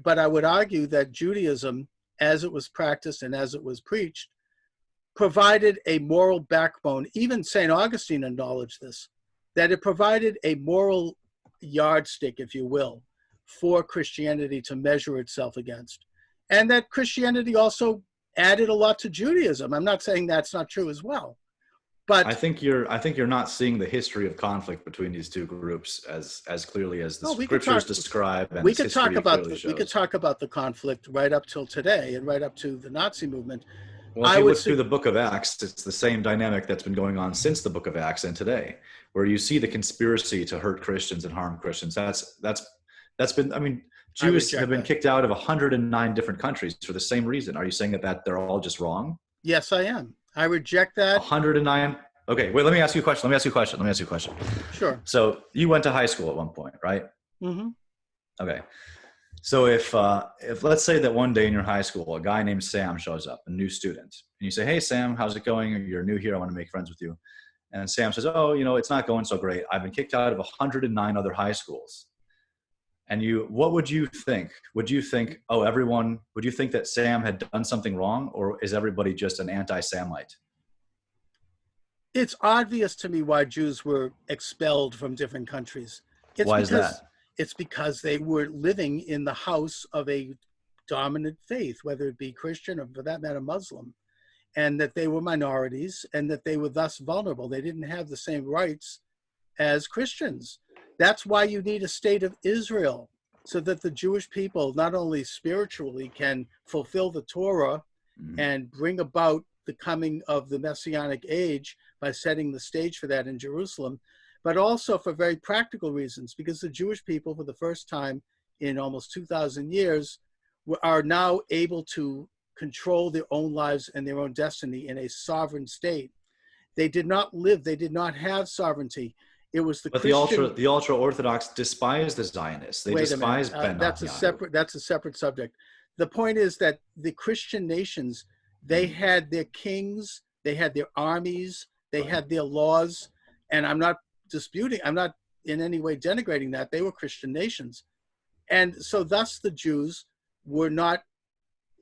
but I would argue that Judaism, as it was practiced and as it was preached, provided a moral backbone. Even St. Augustine acknowledged this, that it provided a moral yardstick, if you will, for Christianity to measure itself against. And that Christianity also added a lot to Judaism. I'm not saying that's not true as well. But I think you're not seeing the history of conflict between these two groups as clearly as the scriptures describe. And we could talk about the conflict right up till today and right up to the Nazi movement. Well, if you look through the book of Acts, it's the same dynamic that's been going on since the book of Acts and today, where you see the conspiracy to hurt Christians and harm Christians. That's been, Jews have been kicked out of 109 different countries for the same reason. Are you saying that they're all just wrong? Yes, I am. I reject that. 109 Okay, wait, let me ask you a question. Let me ask you a question. Sure. So you went to high school at one point, right? Mm-hmm. Okay. So if let's say that one day in your high school, a guy named Sam shows up, a new student, and you say, "Hey, Sam, how's it going? You're new here. I want to make friends with you." And Sam says, "Oh, it's not going so great. I've been kicked out of 109 other high schools." And what would you think? Would you think, would you think that Sam had done something wrong, or is everybody just an anti-Samite? It's obvious to me why Jews were expelled from different countries. It's Why is because that? it's because they were living in the house of a dominant faith, whether it be Christian or for that matter Muslim, and that they were minorities and that they were thus vulnerable. They didn't have the same rights as Christians. That's why you need a state of Israel, so that the Jewish people not only spiritually can fulfill the Torah and bring about the coming of the Messianic age by setting the stage for that in Jerusalem, but also for very practical reasons, because the Jewish people, for the first time in almost 2,000 years, are now able to control their own lives and their own destiny in a sovereign state. They did not have sovereignty. It was the But Christian. the ultra Orthodox despise the Zionists. They Wait a minute. despise Ben That's a separate subject. The point is that the Christian nations, they had their kings, they had their armies, they had their laws, and I'm not in any way denigrating that. They were Christian nations. And so thus the Jews were not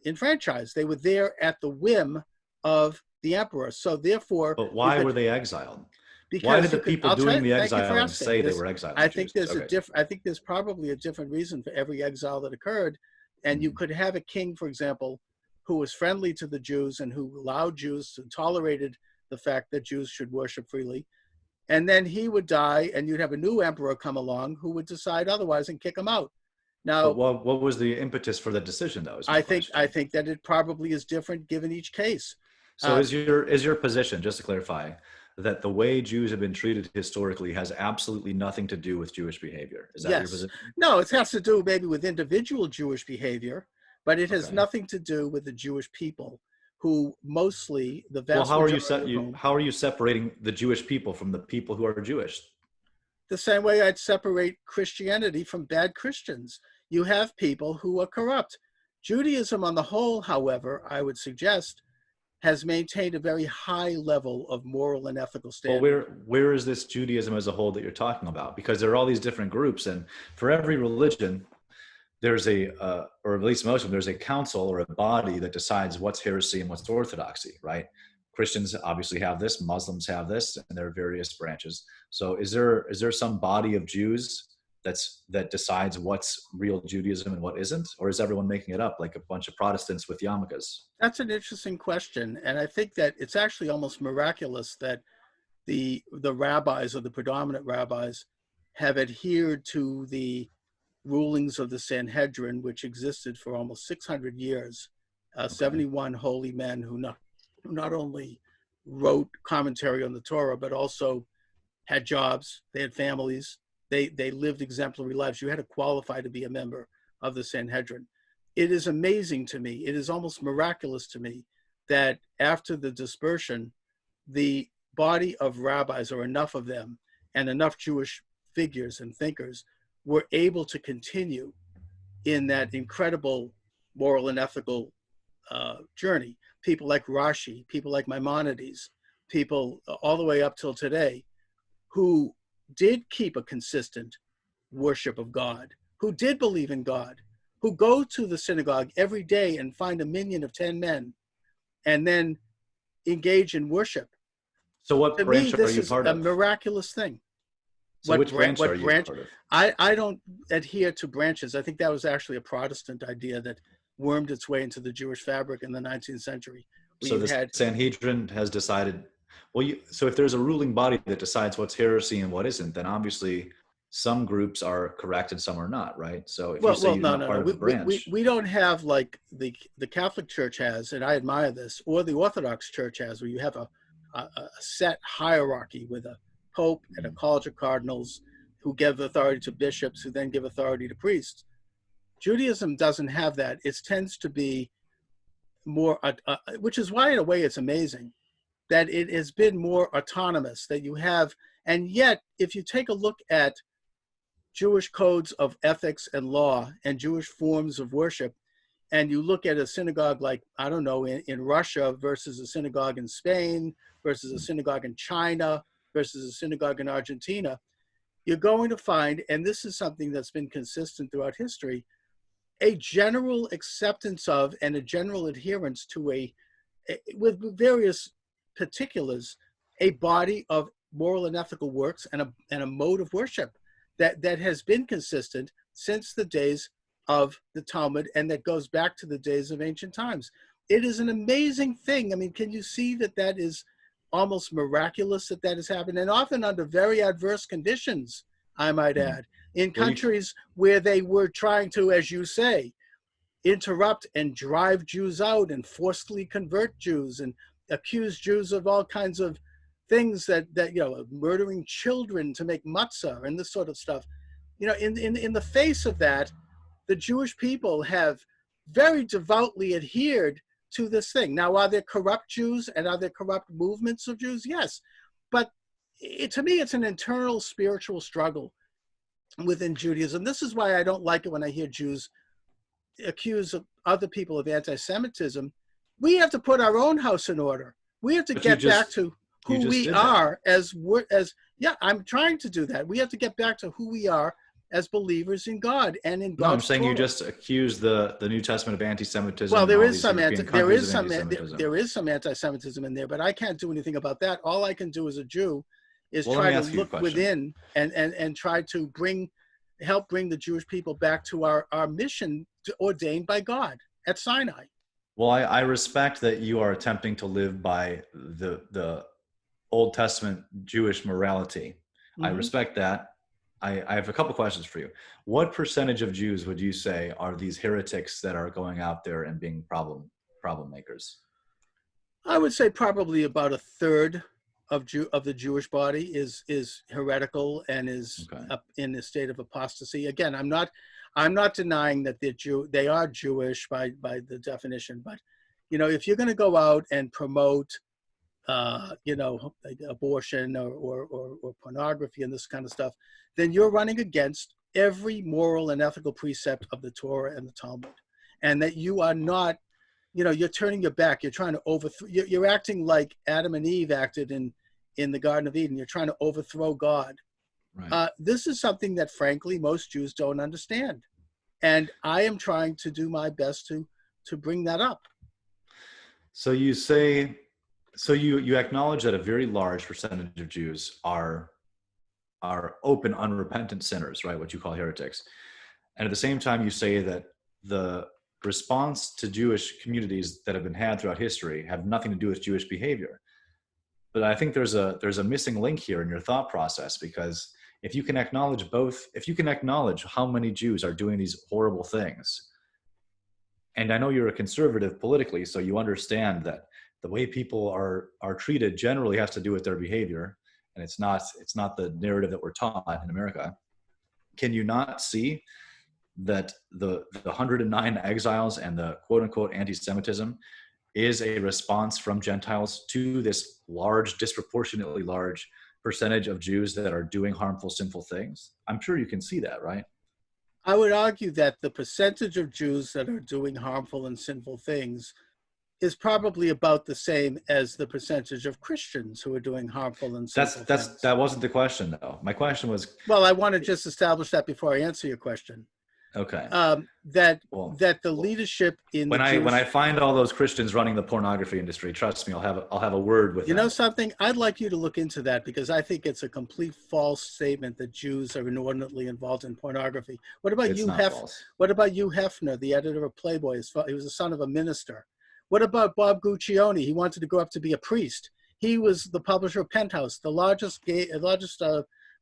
enfranchised. They were there at the whim of the emperor. So therefore, But why were they exiled? Why because did the people doing the exiling say they were exiled? I think there's probably a different reason for every exile that occurred. And you could have a king, for example, who was friendly to the Jews and who allowed Jews and tolerated the fact that Jews should worship freely. And then he would die, and you'd have a new emperor come along who would decide otherwise and kick him out. Now, but what was the impetus for the decision, though? I think that it probably is different given each case. So is your position, just to clarify, that the way Jews have been treated historically has absolutely nothing to do with Jewish behavior? Is that your position? No, it has to do maybe with individual Jewish behavior, but it has nothing to do with the Jewish people, who mostly the vast majority. How are you separating the Jewish people from the people who are Jewish? The same way I'd separate Christianity from bad Christians. You have people who are corrupt. Judaism on the whole, however, I would suggest, has maintained a very high level of moral and ethical standards. Well, where is this Judaism as a whole that you're talking about? Because there are all these different groups, and for every religion, there's or at least most of them, there's a council or a body that decides what's heresy and what's orthodoxy, right? Christians obviously have this, Muslims have this, and there are various branches. So is there some body of Jews that decides what's real Judaism and what isn't? Or is everyone making it up like a bunch of Protestants with yarmulkes? That's an interesting question. And I think that it's actually almost miraculous that the rabbis, or the predominant rabbis, have adhered to the rulings of the Sanhedrin, which existed for almost 600 years. 71 holy men who not only wrote commentary on the Torah, but also had jobs, they had families, they lived exemplary lives. You had to qualify to be a member of the Sanhedrin. It is amazing to me, it is almost miraculous to me, that after the dispersion, the body of rabbis, or enough of them, and enough Jewish figures and thinkers, were able to continue in that incredible moral and ethical journey. People like Rashi, people like Maimonides, people all the way up till today, who did keep a consistent worship of God, who did believe in God, who go to the synagogue every day and find a minyan of 10 men and then engage in worship. So what branch are you part of? This is a miraculous thing. So which branch are you part of? I don't adhere to branches. I think that was actually a Protestant idea that wormed its way into the Jewish fabric in the 19th century. So the Sanhedrin has decided, so if there's a ruling body that decides what's heresy and what isn't, then obviously some groups are correct and some are not, right? So if you say you're not part of a branch. We don't have like the Catholic Church has, and I admire this, or the Orthodox Church has, where you have a set hierarchy with a Pope and a college of cardinals who give authority to bishops, who then give authority to priests. Judaism doesn't have that. It tends to be more, which is why in a way it's amazing that it has been more autonomous, that you have, and yet if you take a look at Jewish codes of ethics and law and Jewish forms of worship, and you look at a synagogue like, I don't know, in Russia versus a synagogue in Spain versus a synagogue in China versus a synagogue in Argentina, you're going to find, and this is something that's been consistent throughout history, a general acceptance of and a general adherence to with various particulars, a body of moral and ethical works and a mode of worship that has been consistent since the days of the Talmud, and that goes back to the days of ancient times. It is an amazing thing. I mean, can you see that that is almost miraculous that has happened, and often under very adverse conditions, I might add, in countries where they were trying to, as you say, interrupt and drive Jews out and forcibly convert Jews and accuse Jews of all kinds of things that murdering children to make matzah and this sort of stuff. In the face of that, the Jewish people have very devoutly adhered to this thing. Now, are there corrupt Jews and are there corrupt movements of Jews? Yes. But to me, it's an internal spiritual struggle within Judaism. This is why I don't like it when I hear Jews accuse other people of anti-Semitism. We have to put our own house in order. We have to get back to who we are I'm trying to do that. We have to get back to who we are as believers in God and in God's No, I'm saying Torah. You just accuse the New Testament of anti-Semitism. Well, there is some anti-Semitism in there, but I can't do anything about that. All I can do as a Jew is try to look within and try to help bring the Jewish people back to our mission ordained by God at Sinai. Well, I respect that you are attempting to live by the Old Testament Jewish morality. Mm-hmm. I respect that. I have a couple questions for you. What percentage of Jews would you say are these heretics that are going out there and being problem makers? I would say probably about a third of the Jewish body is heretical and is up in a state of apostasy. Again, I'm not denying that they are Jewish by the definition, but if you're going to go out and promote abortion or pornography and this kind of stuff, then you're running against every moral and ethical precept of the Torah and the Talmud, and that you are not, you're turning your back. You're trying to overthrow. You're acting like Adam and Eve acted in the Garden of Eden. You're trying to overthrow God. Right. This is something that, frankly, most Jews don't understand, and I am trying to do my best to bring that up. So you say. So you acknowledge that a very large percentage of Jews are open, unrepentant sinners, right? What you call heretics. And at the same time, you say that the response to Jewish communities that have been had throughout history have nothing to do with Jewish behavior. But I think there's a missing link here in your thought process, because if you can acknowledge how many Jews are doing these horrible things, and I know you're a conservative politically, so you understand that the way people are treated generally has to do with their behavior, and it's not the narrative that we're taught in America. Can you not see that the 109 exiles and the quote unquote anti-Semitism is a response from Gentiles to this large, disproportionately large percentage of Jews that are doing harmful, sinful things? I'm sure you can see that, right? I would argue that the percentage of Jews that are doing harmful and sinful things is probably about the same as the percentage of Christians who are doing harmful and sinful things. That wasn't the question, though. My question was... Well, I want to just establish that before I answer your question. Okay. That the leadership in when I find all those Christians running the pornography industry, trust me, I'll have a word with them. You know something? I'd like you to look into that, because I think it's a complete false statement that Jews are inordinately involved in pornography. What about What about Hugh Hefner, the editor of Playboy? He was the son of a minister. What about Bob Guccione? He wanted to grow up to be a priest. He was the publisher of Penthouse, the largest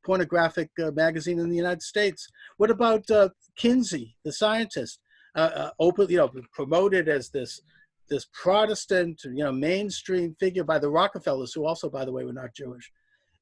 pornographic magazine in the United States. What about Kinsey, the scientist, openly, promoted as this Protestant, mainstream figure by the Rockefellers, who also, by the way, were not Jewish.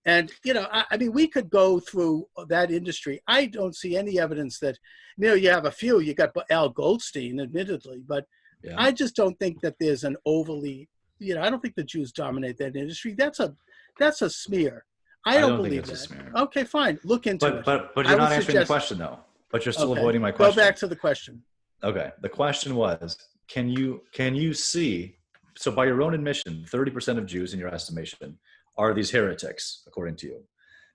And, I mean, we could go through that industry. I don't see any evidence that, you have a few. You got Al Goldstein, admittedly, but yeah. I just don't think that there's an overly I don't think the Jews dominate that industry. That's a smear. I don't think believe it's a that. smear. Okay, fine. Look into it. But you're not answering the question though. But you're still avoiding my question. Go back to the question. Okay. The question was, can you see, so by your own admission, 30% of Jews in your estimation are these heretics, according to you.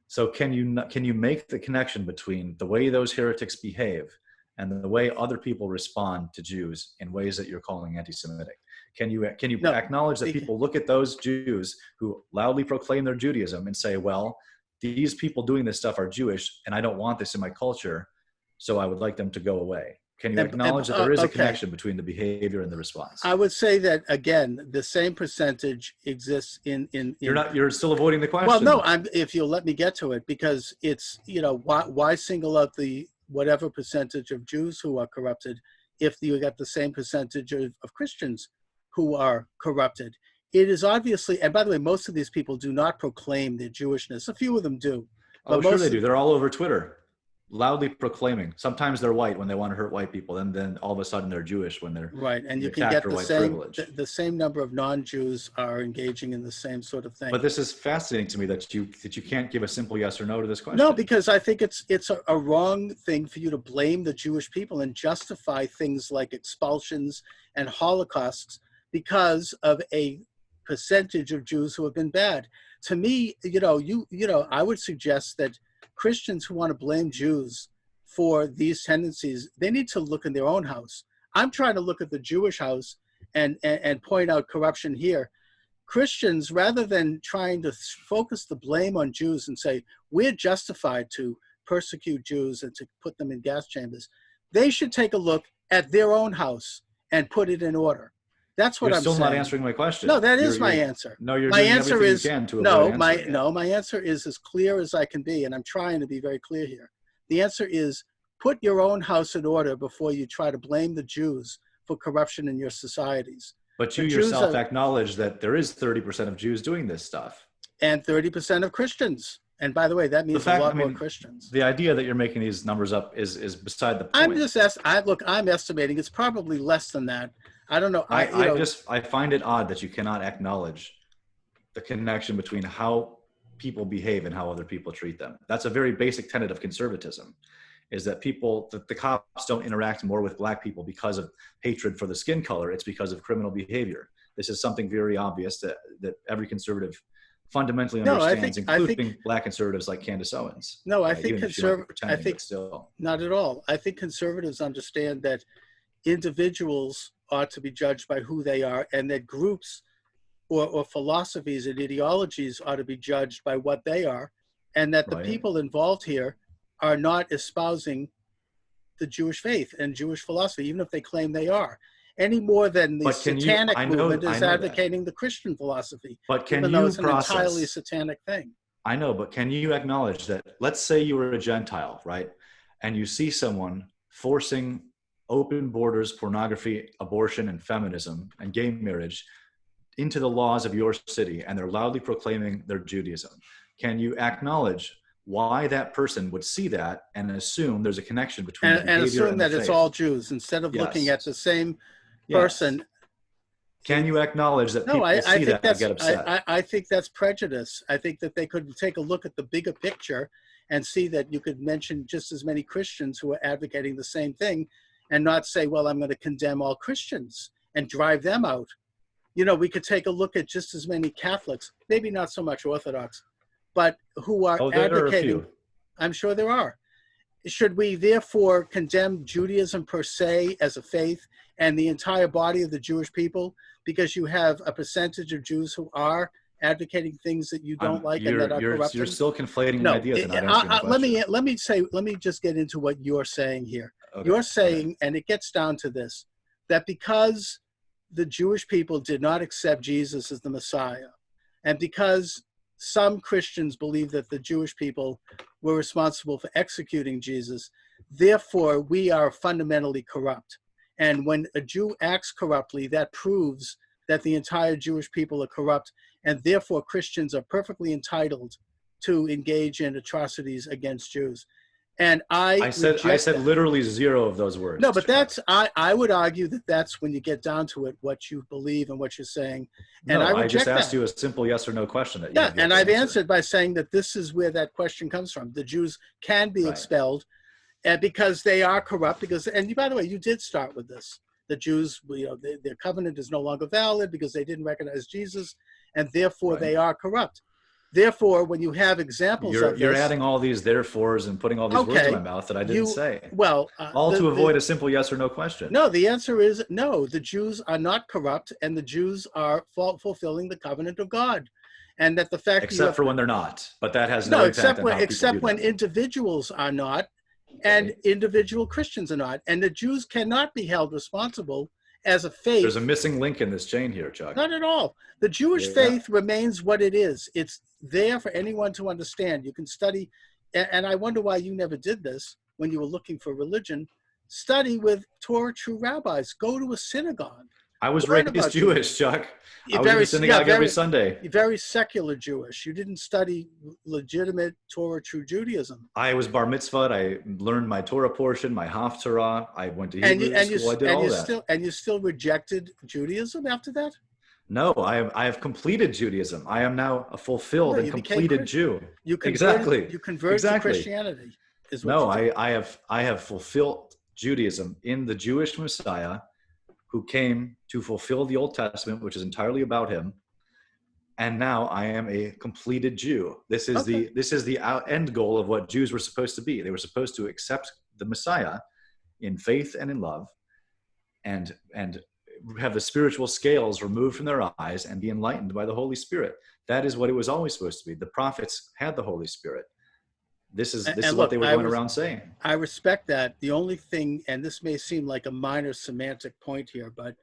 So can you make the connection between the way those heretics behave and the way other people respond to Jews in ways that you're calling anti-Semitic? Can you acknowledge that people look at those Jews who loudly proclaim their Judaism and say, well, these people doing this stuff are Jewish and I don't want this in my culture, so I would like them to go away? Can you acknowledge that there is a connection between the behavior and the response? I would say that, again, the same percentage exists in You're still avoiding the question. Well, no, if you'll let me get to it, because it's, why single out the whatever percentage of Jews who are corrupted if you got the same percentage of Christians who are corrupted? It is obviously, and by the way, most of these people do not proclaim their Jewishness. A few of them do. Oh, sure they do. They're all over Twitter, loudly proclaiming. Sometimes they're white when they want to hurt white people, and then all of a sudden they're Jewish when they're right. And you can get the same number of non-Jews are engaging in the same sort of thing. But this is fascinating to me that you can't give a simple yes or no to this question. No, because I think it's a wrong thing for you to blame the Jewish people and justify things like expulsions and holocausts because of a percentage of Jews who have been bad. To me, I would suggest that Christians who want to blame Jews for these tendencies, they need to look in their own house. I'm trying to look at the Jewish house and point out corruption here. Christians, rather than trying to focus the blame on Jews and say, we're justified to persecute Jews and to put them in gas chambers, they should take a look at their own house and put it in order. That's what I'm saying. You're still not answering my question. No, that is my answer. No, you're my doing answer everything is you can to avoid answering it. my answer is as clear as I can be, and I'm trying to be very clear here. The answer is put your own house in order before you try to blame the Jews for corruption in your societies. But you yourself acknowledge that there is 30% of Jews doing this stuff. And 30% of Christians. And by the way, that means a lot more Christians. The idea that you're making these numbers up is beside the point. I'm estimating it's probably less than that. I don't know. I find it odd that you cannot acknowledge the connection between how people behave and how other people treat them. That's a very basic tenet of conservatism, is that the cops don't interact more with black people because of hatred for the skin color. It's because of criminal behavior. This is something very obvious that every conservative fundamentally understands, including black conservatives like Candace Owens. No, I think still. Not at all. I think conservatives understand that individuals ought to be judged by who they are, and that groups or philosophies and ideologies ought to be judged by what they are, and that the people involved here are not espousing the Jewish faith and Jewish philosophy, even if they claim they are, any more than the satanic movement is advocating the Christian philosophy. But can even you though it's process an entirely satanic thing? I know, but can you acknowledge that, let's say you were a Gentile, right? And you see someone forcing open borders, pornography, abortion, and feminism, and gay marriage into the laws of your city, and they're loudly proclaiming their Judaism. Can you acknowledge why that person would see that and assume there's a connection between the behavior and assume that the it's faith? all Jews instead of looking at the same person? Can you acknowledge that people see that and get upset? I think that's prejudice. I think that they could take a look at the bigger picture and see that you could mention just as many Christians who are advocating the same thing, and not say, well, I'm going to condemn all Christians and drive them out. We could take a look at just as many Catholics, maybe not so much Orthodox, but who are advocating. I'm sure there are. Should we therefore condemn Judaism per se as a faith and the entire body of the Jewish people because you have a percentage of Jews who are advocating things that you don't like and that are corrupting? You're still conflating ideas and not answering the question. Let me just get into what you're saying here. Okay. You're saying, and it gets down to this, that because the Jewish people did not accept Jesus as the Messiah, and because some Christians believe that the Jewish people were responsible for executing Jesus, therefore we are fundamentally corrupt. And when a Jew acts corruptly, that proves that the entire Jewish people are corrupt, and therefore Christians are perfectly entitled to engage in atrocities against Jews. And I said that. literally zero of those words. No, but that's I would argue that that's when you get down to it, what you believe and what you're saying. And no, I reject I just asked that. you a simple yes or no question that you Yeah, have yet and to I've answer. answered by saying that this is where that question comes from. The Jews can be Right. expelled, and because they are corrupt. Because, and by the way, you did start with this. The Jews, their covenant is no longer valid because they didn't recognize Jesus, and therefore Right. they are corrupt. Therefore, when you have examples of this, you're adding all these therefores and putting all these words in my mouth that I didn't say. Well, all to avoid a simple yes or no question. No, the answer is no. The Jews are not corrupt, and the Jews are fulfilling the covenant of God, and that the fact except for when they're not, but that has no impact on how except when that. individuals are not, and individual Christians are not, and the Jews cannot be held responsible as a faith. There's a missing link in this chain here, Chuck. Not at all. The Jewish faith remains what it is. It's there for anyone to understand. You can study, and I wonder why you never did this when you were looking for religion. Study with Torah true rabbis. Go to a synagogue. I was raised Jewish, Chuck. I was in a synagogue every Sunday. Very secular Jewish. You didn't study legitimate Torah true Judaism. I was bar mitzvahed. I learned my Torah portion, my Haftarah. I went to Hebrew school. I did all that. And you still rejected Judaism after that? No, I have completed Judaism. I am now a fulfilled and completed Jew. You converted to Christianity. I have fulfilled Judaism in the Jewish Messiah, who came to fulfill the Old Testament, which is entirely about him. And now I am a completed Jew. This is the end goal of what Jews were supposed to be. They were supposed to accept the Messiah in faith and in love, and have the spiritual scales removed from their eyes and be enlightened by the Holy Spirit. That is what it was always supposed to be. The prophets had the Holy Spirit. This is what they were going around saying. I respect that. The only thing, and this may seem like a minor semantic point here, but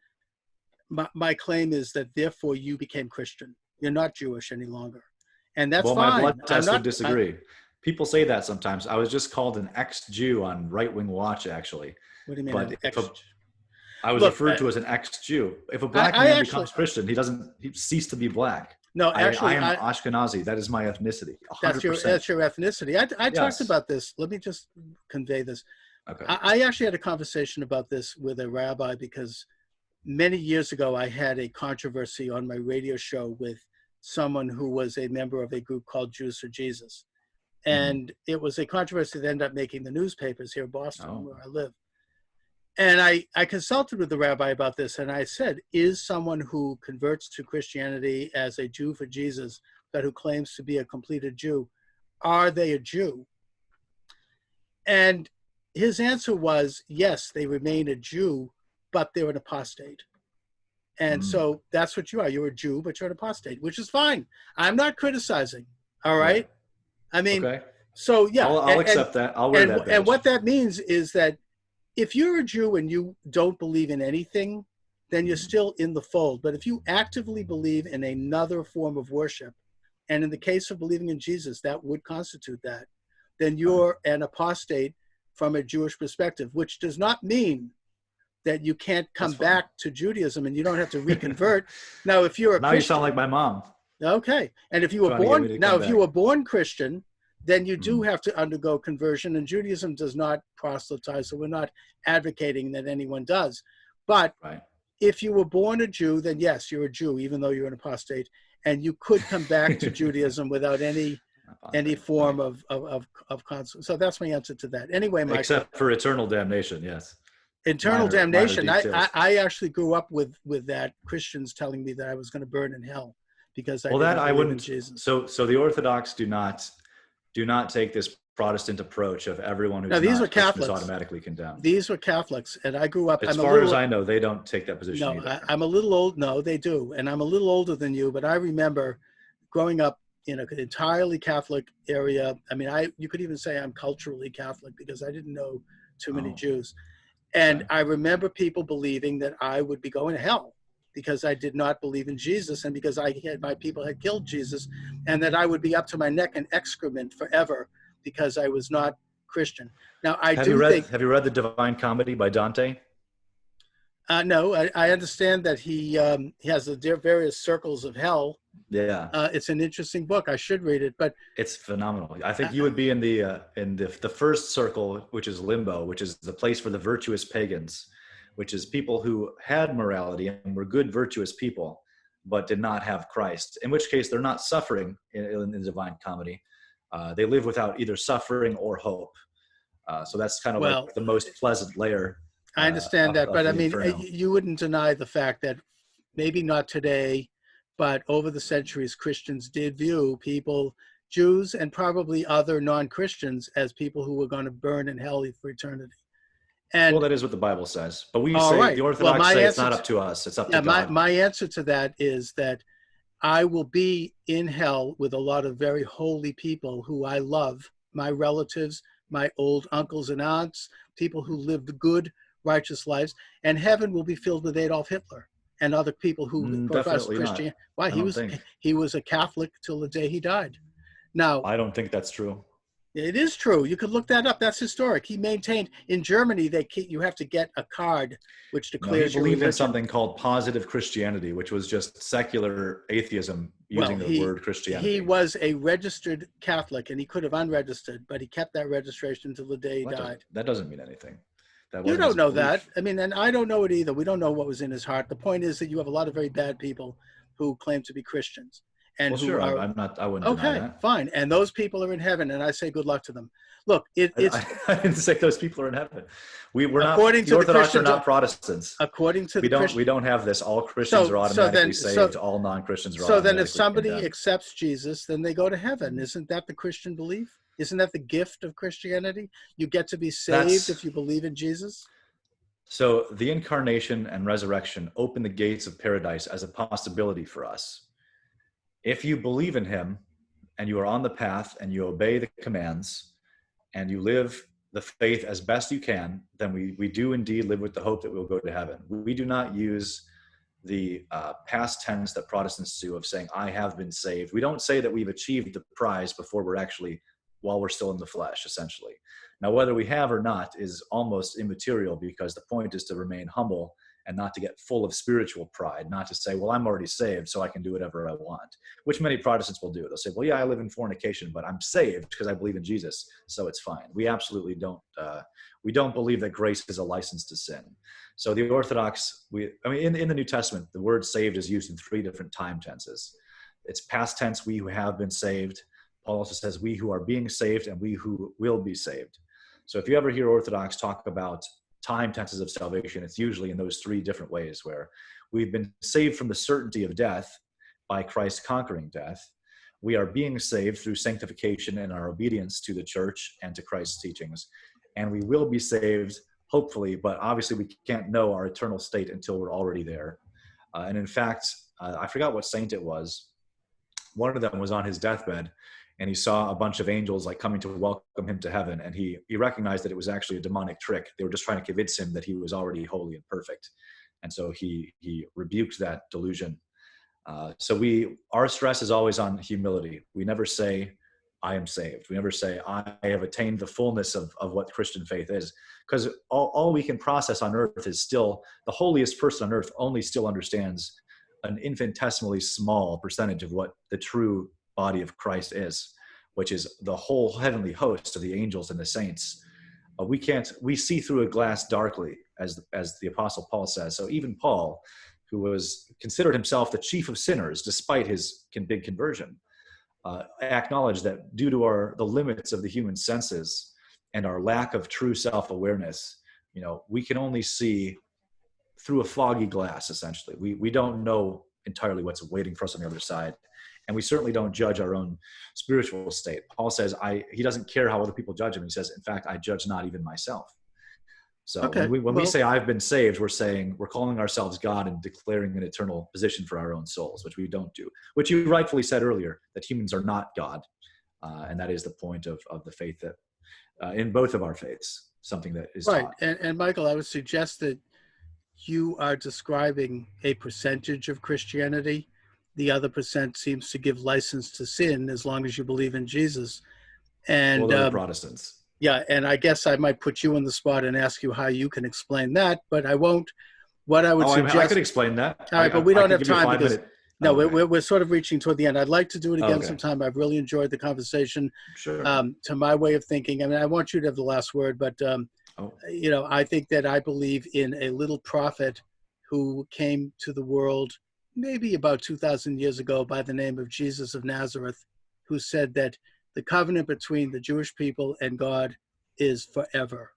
my claim is that therefore you became Christian. You're not Jewish any longer. And that's fine. Well, my blood test would disagree. People say that sometimes. I was just called an ex-Jew on Right Wing Watch, actually. What do you mean? I was referred to as an ex-Jew. If a black man becomes Christian, he ceased to be black. No, actually, I am Ashkenazi. That is my ethnicity. 100%. That's your ethnicity. I talked about this. Let me just convey this. Okay. I actually had a conversation about this with a rabbi because many years ago I had a controversy on my radio show with someone who was a member of a group called Jews for Jesus. And it was a controversy that ended up making the newspapers here in Boston, where I live. And I consulted with the rabbi about this, and I said, is someone who converts to Christianity as a Jew for Jesus, but who claims to be a completed Jew, are they a Jew? And his answer was, yes, they remain a Jew, but they're an apostate. And so that's what you are. You're a Jew, but you're an apostate, which is fine. I'm not criticizing, all right? I mean, so yeah. I'll accept that. I'll wear that badge. And what that means is that if you're a Jew and you don't believe in anything, then you're still in the fold. But if you actively believe in another form of worship, and in the case of believing in Jesus, that would constitute that, then you're an apostate from a Jewish perspective, which does not mean that you can't come back to Judaism and you don't have to reconvert. Now, if you're a Christian, you sound like my mom. Okay. And if you were born Christian, then you do have to undergo conversion, and Judaism does not proselytize, so we're not advocating that anyone does. But if you were born a Jew, then yes, you're a Jew, even though you're an apostate, and you could come back to Judaism without any form of consequence. So that's my answer to that. Anyway, Michael. Except for eternal damnation, yes. Eternal damnation. I actually grew up with that, Christians telling me that I was going to burn in hell because I believe in Jesus. So the Orthodox do not take this Protestant approach of everyone who's these not were Catholics. Is automatically condemned. These were Catholics, and I grew up. As far as I know, they don't take that position either. I'm a little old. No, they do, and I'm a little older than you. But I remember growing up in an entirely Catholic area. I mean, you could even say I'm culturally Catholic because I didn't know too many Jews, and I remember people believing that I would be going to hell because I did not believe in Jesus, and because my people had killed Jesus, and that I would be up to my neck in excrement forever because I was not Christian. Now, have you read the Divine Comedy by Dante? No, I understand that he has the various circles of hell. Yeah, It's an interesting book. I should read it, but it's phenomenal. I think you would be in the first circle, which is limbo, which is the place for the virtuous pagans, which is people who had morality and were good, virtuous people, but did not have Christ. In which case, they're not suffering in the Divine Comedy. They live without either suffering or hope. So that's kind of well, like the most pleasant layer. I understand that, but I mean, Inferno. you wouldn't deny the fact that maybe not today, but over the centuries, Christians did view people, Jews and probably other non-Christians, as people who were going to burn in hell for eternity. And well, that is what the Bible says. But we all say, right. the Orthodox Well, say it's not up to us. It's up to God. My answer to that is that I will be in hell with a lot of very holy people who I love, my relatives, my old uncles and aunts, people who lived good, righteous lives, and heaven will be filled with Adolf Hitler and other people who profess Christianity. Why? He was a Catholic till the day he died. Now, I don't think that's true. it is true. You could look that up. That's historic. He maintained in Germany you have to get a card which declares he believed in something called positive Christianity, which was just secular atheism using the word Christianity. He was a registered Catholic, and he could have unregistered, but he kept that registration until the day he died. That doesn't mean anything. You don't know that. I mean, and I don't know it either. We don't know what was in his heart. The point is that you have a lot of very bad people who claim to be Christians. And well, sure, I'm not. I wouldn't deny that. Okay, fine. And those people are in heaven, and I say good luck to them. Look, it's. I didn't say those people are in heaven. We're not. According to the Orthodox Christians, are not Protestants. According to we don't have this. All Christians are automatically saved. All non-Christians are. So then, if somebody accepts Jesus, then they go to heaven. Isn't that the Christian belief? Isn't that the gift of Christianity? You get to be saved if you believe in Jesus. So the incarnation and resurrection open the gates of paradise as a possibility for us. If you believe in him and you are on the path and you obey the commands and you live the faith as best you can, then we do indeed live with the hope that we'll go to heaven. We do not use the past tense that Protestants do of saying, I have been saved. We don't say that we've achieved the prize before while we're still in the flesh, essentially. Now, whether we have or not is almost immaterial, because the point is to remain humble and not to get full of spiritual pride, not to say, well, I'm already saved, so I can do whatever I want, which many Protestants will do. They'll say, well, yeah, I live in fornication, but I'm saved because I believe in Jesus, so it's fine. We absolutely don't. We don't believe that grace is a license to sin. So the Orthodox, in the New Testament, the word saved is used in 3 different time tenses. It's past tense, we who have been saved. Paul also says, we who are being saved and we who will be saved. So if you ever hear Orthodox talk about time tenses of salvation, it's usually in those 3 different ways, where we've been saved from the certainty of death by Christ conquering death. We are being saved through sanctification and our obedience to the church and to Christ's teachings. And we will be saved, hopefully, but obviously we can't know our eternal state until we're already there. And in fact, I forgot what saint it was. One of them was on his deathbed, and he saw a bunch of angels like coming to welcome him to heaven. And he recognized that it was actually a demonic trick. They were just trying to convince him that he was already holy and perfect. And so he rebuked that delusion. So our stress is always on humility. We never say, I am saved. We never say, I have attained the fullness of what Christian faith is. Because all we can process on earth is still, the holiest person on earth only still understands an infinitesimally small percentage of what the true body of Christ is, which is the whole heavenly host of the angels and the saints. We see through a glass darkly, as the Apostle Paul says. So even Paul, who considered himself the chief of sinners despite his big conversion, acknowledged that due to the limits of the human senses and our lack of true self-awareness, we can only see through a foggy glass, essentially. We don't know entirely what's waiting for us on the other side. And we certainly don't judge our own spiritual state. Paul says he doesn't care how other people judge him. He says, in fact, I judge not even myself. So when we say I've been saved, we're calling ourselves God and declaring an eternal position for our own souls, which we don't do, which you rightfully said earlier, that humans are not God. And that is the point of the faith that in both of our faiths, something that is right. taught. And Michael, I would suggest that you are describing a percentage of Christianity. The other percent seems to give license to sin as long as you believe in Jesus. And they're Protestants. Yeah, and I guess I might put you on the spot and ask you how you can explain that, but I won't. what I would Oh, suggest. I could explain that. All right, but we don't have give you a time because 5-minute. no, Okay. we're sort of reaching toward the end. I'd like to do it again Okay. sometime. I've really enjoyed the conversation. Sure. To my way of thinking, I mean, I want you to have the last word, but you know, I think that I believe in a little prophet who came to the world maybe about 2,000 years ago by the name of Jesus of Nazareth, who said that the covenant between the Jewish people and God is forever.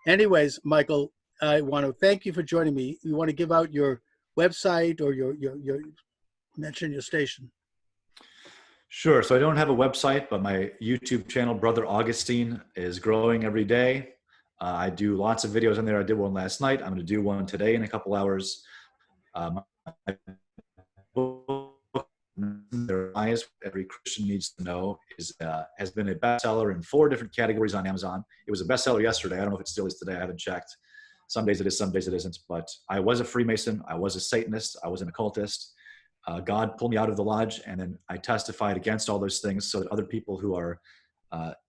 Anyways, Michael, I want to thank you for joining me. You want to give out your website or your mention your station? Sure. So I don't have a website, but my YouTube channel, Brother Augustine, is growing every day. I do lots of videos on there. I did one last night. I'm going to do one today in a couple hours. My book, Every Christian Needs to Know, has been a bestseller in 4 different categories on Amazon. It was a bestseller yesterday. I don't know if it still is today. I haven't checked. Some days it is, some days it isn't. But I was a Freemason. I was a Satanist. I was an occultist. God pulled me out of the lodge, and then I testified against all those things so that other people who are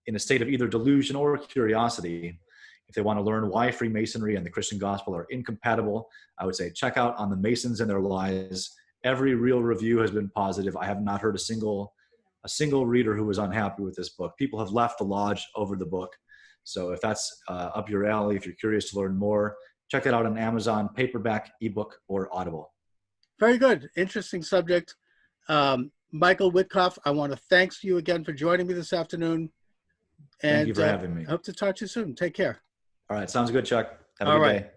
in a state of either delusion or curiosity, if they want to learn why Freemasonry and the Christian gospel are incompatible, I would say check out On the Masons and Their Lies. Every real review has been positive. I have not heard a single reader who was unhappy with this book. People have left the lodge over the book. So if that's up your alley, if you're curious to learn more, check it out on Amazon, paperback, ebook, or Audible. Very good. Interesting subject. Michael Witkoff, I want to thank you again for joining me this afternoon. And thank you for having me. Hope to talk to you soon. Take care. All right. Sounds good, Chuck. Have a All good right. day.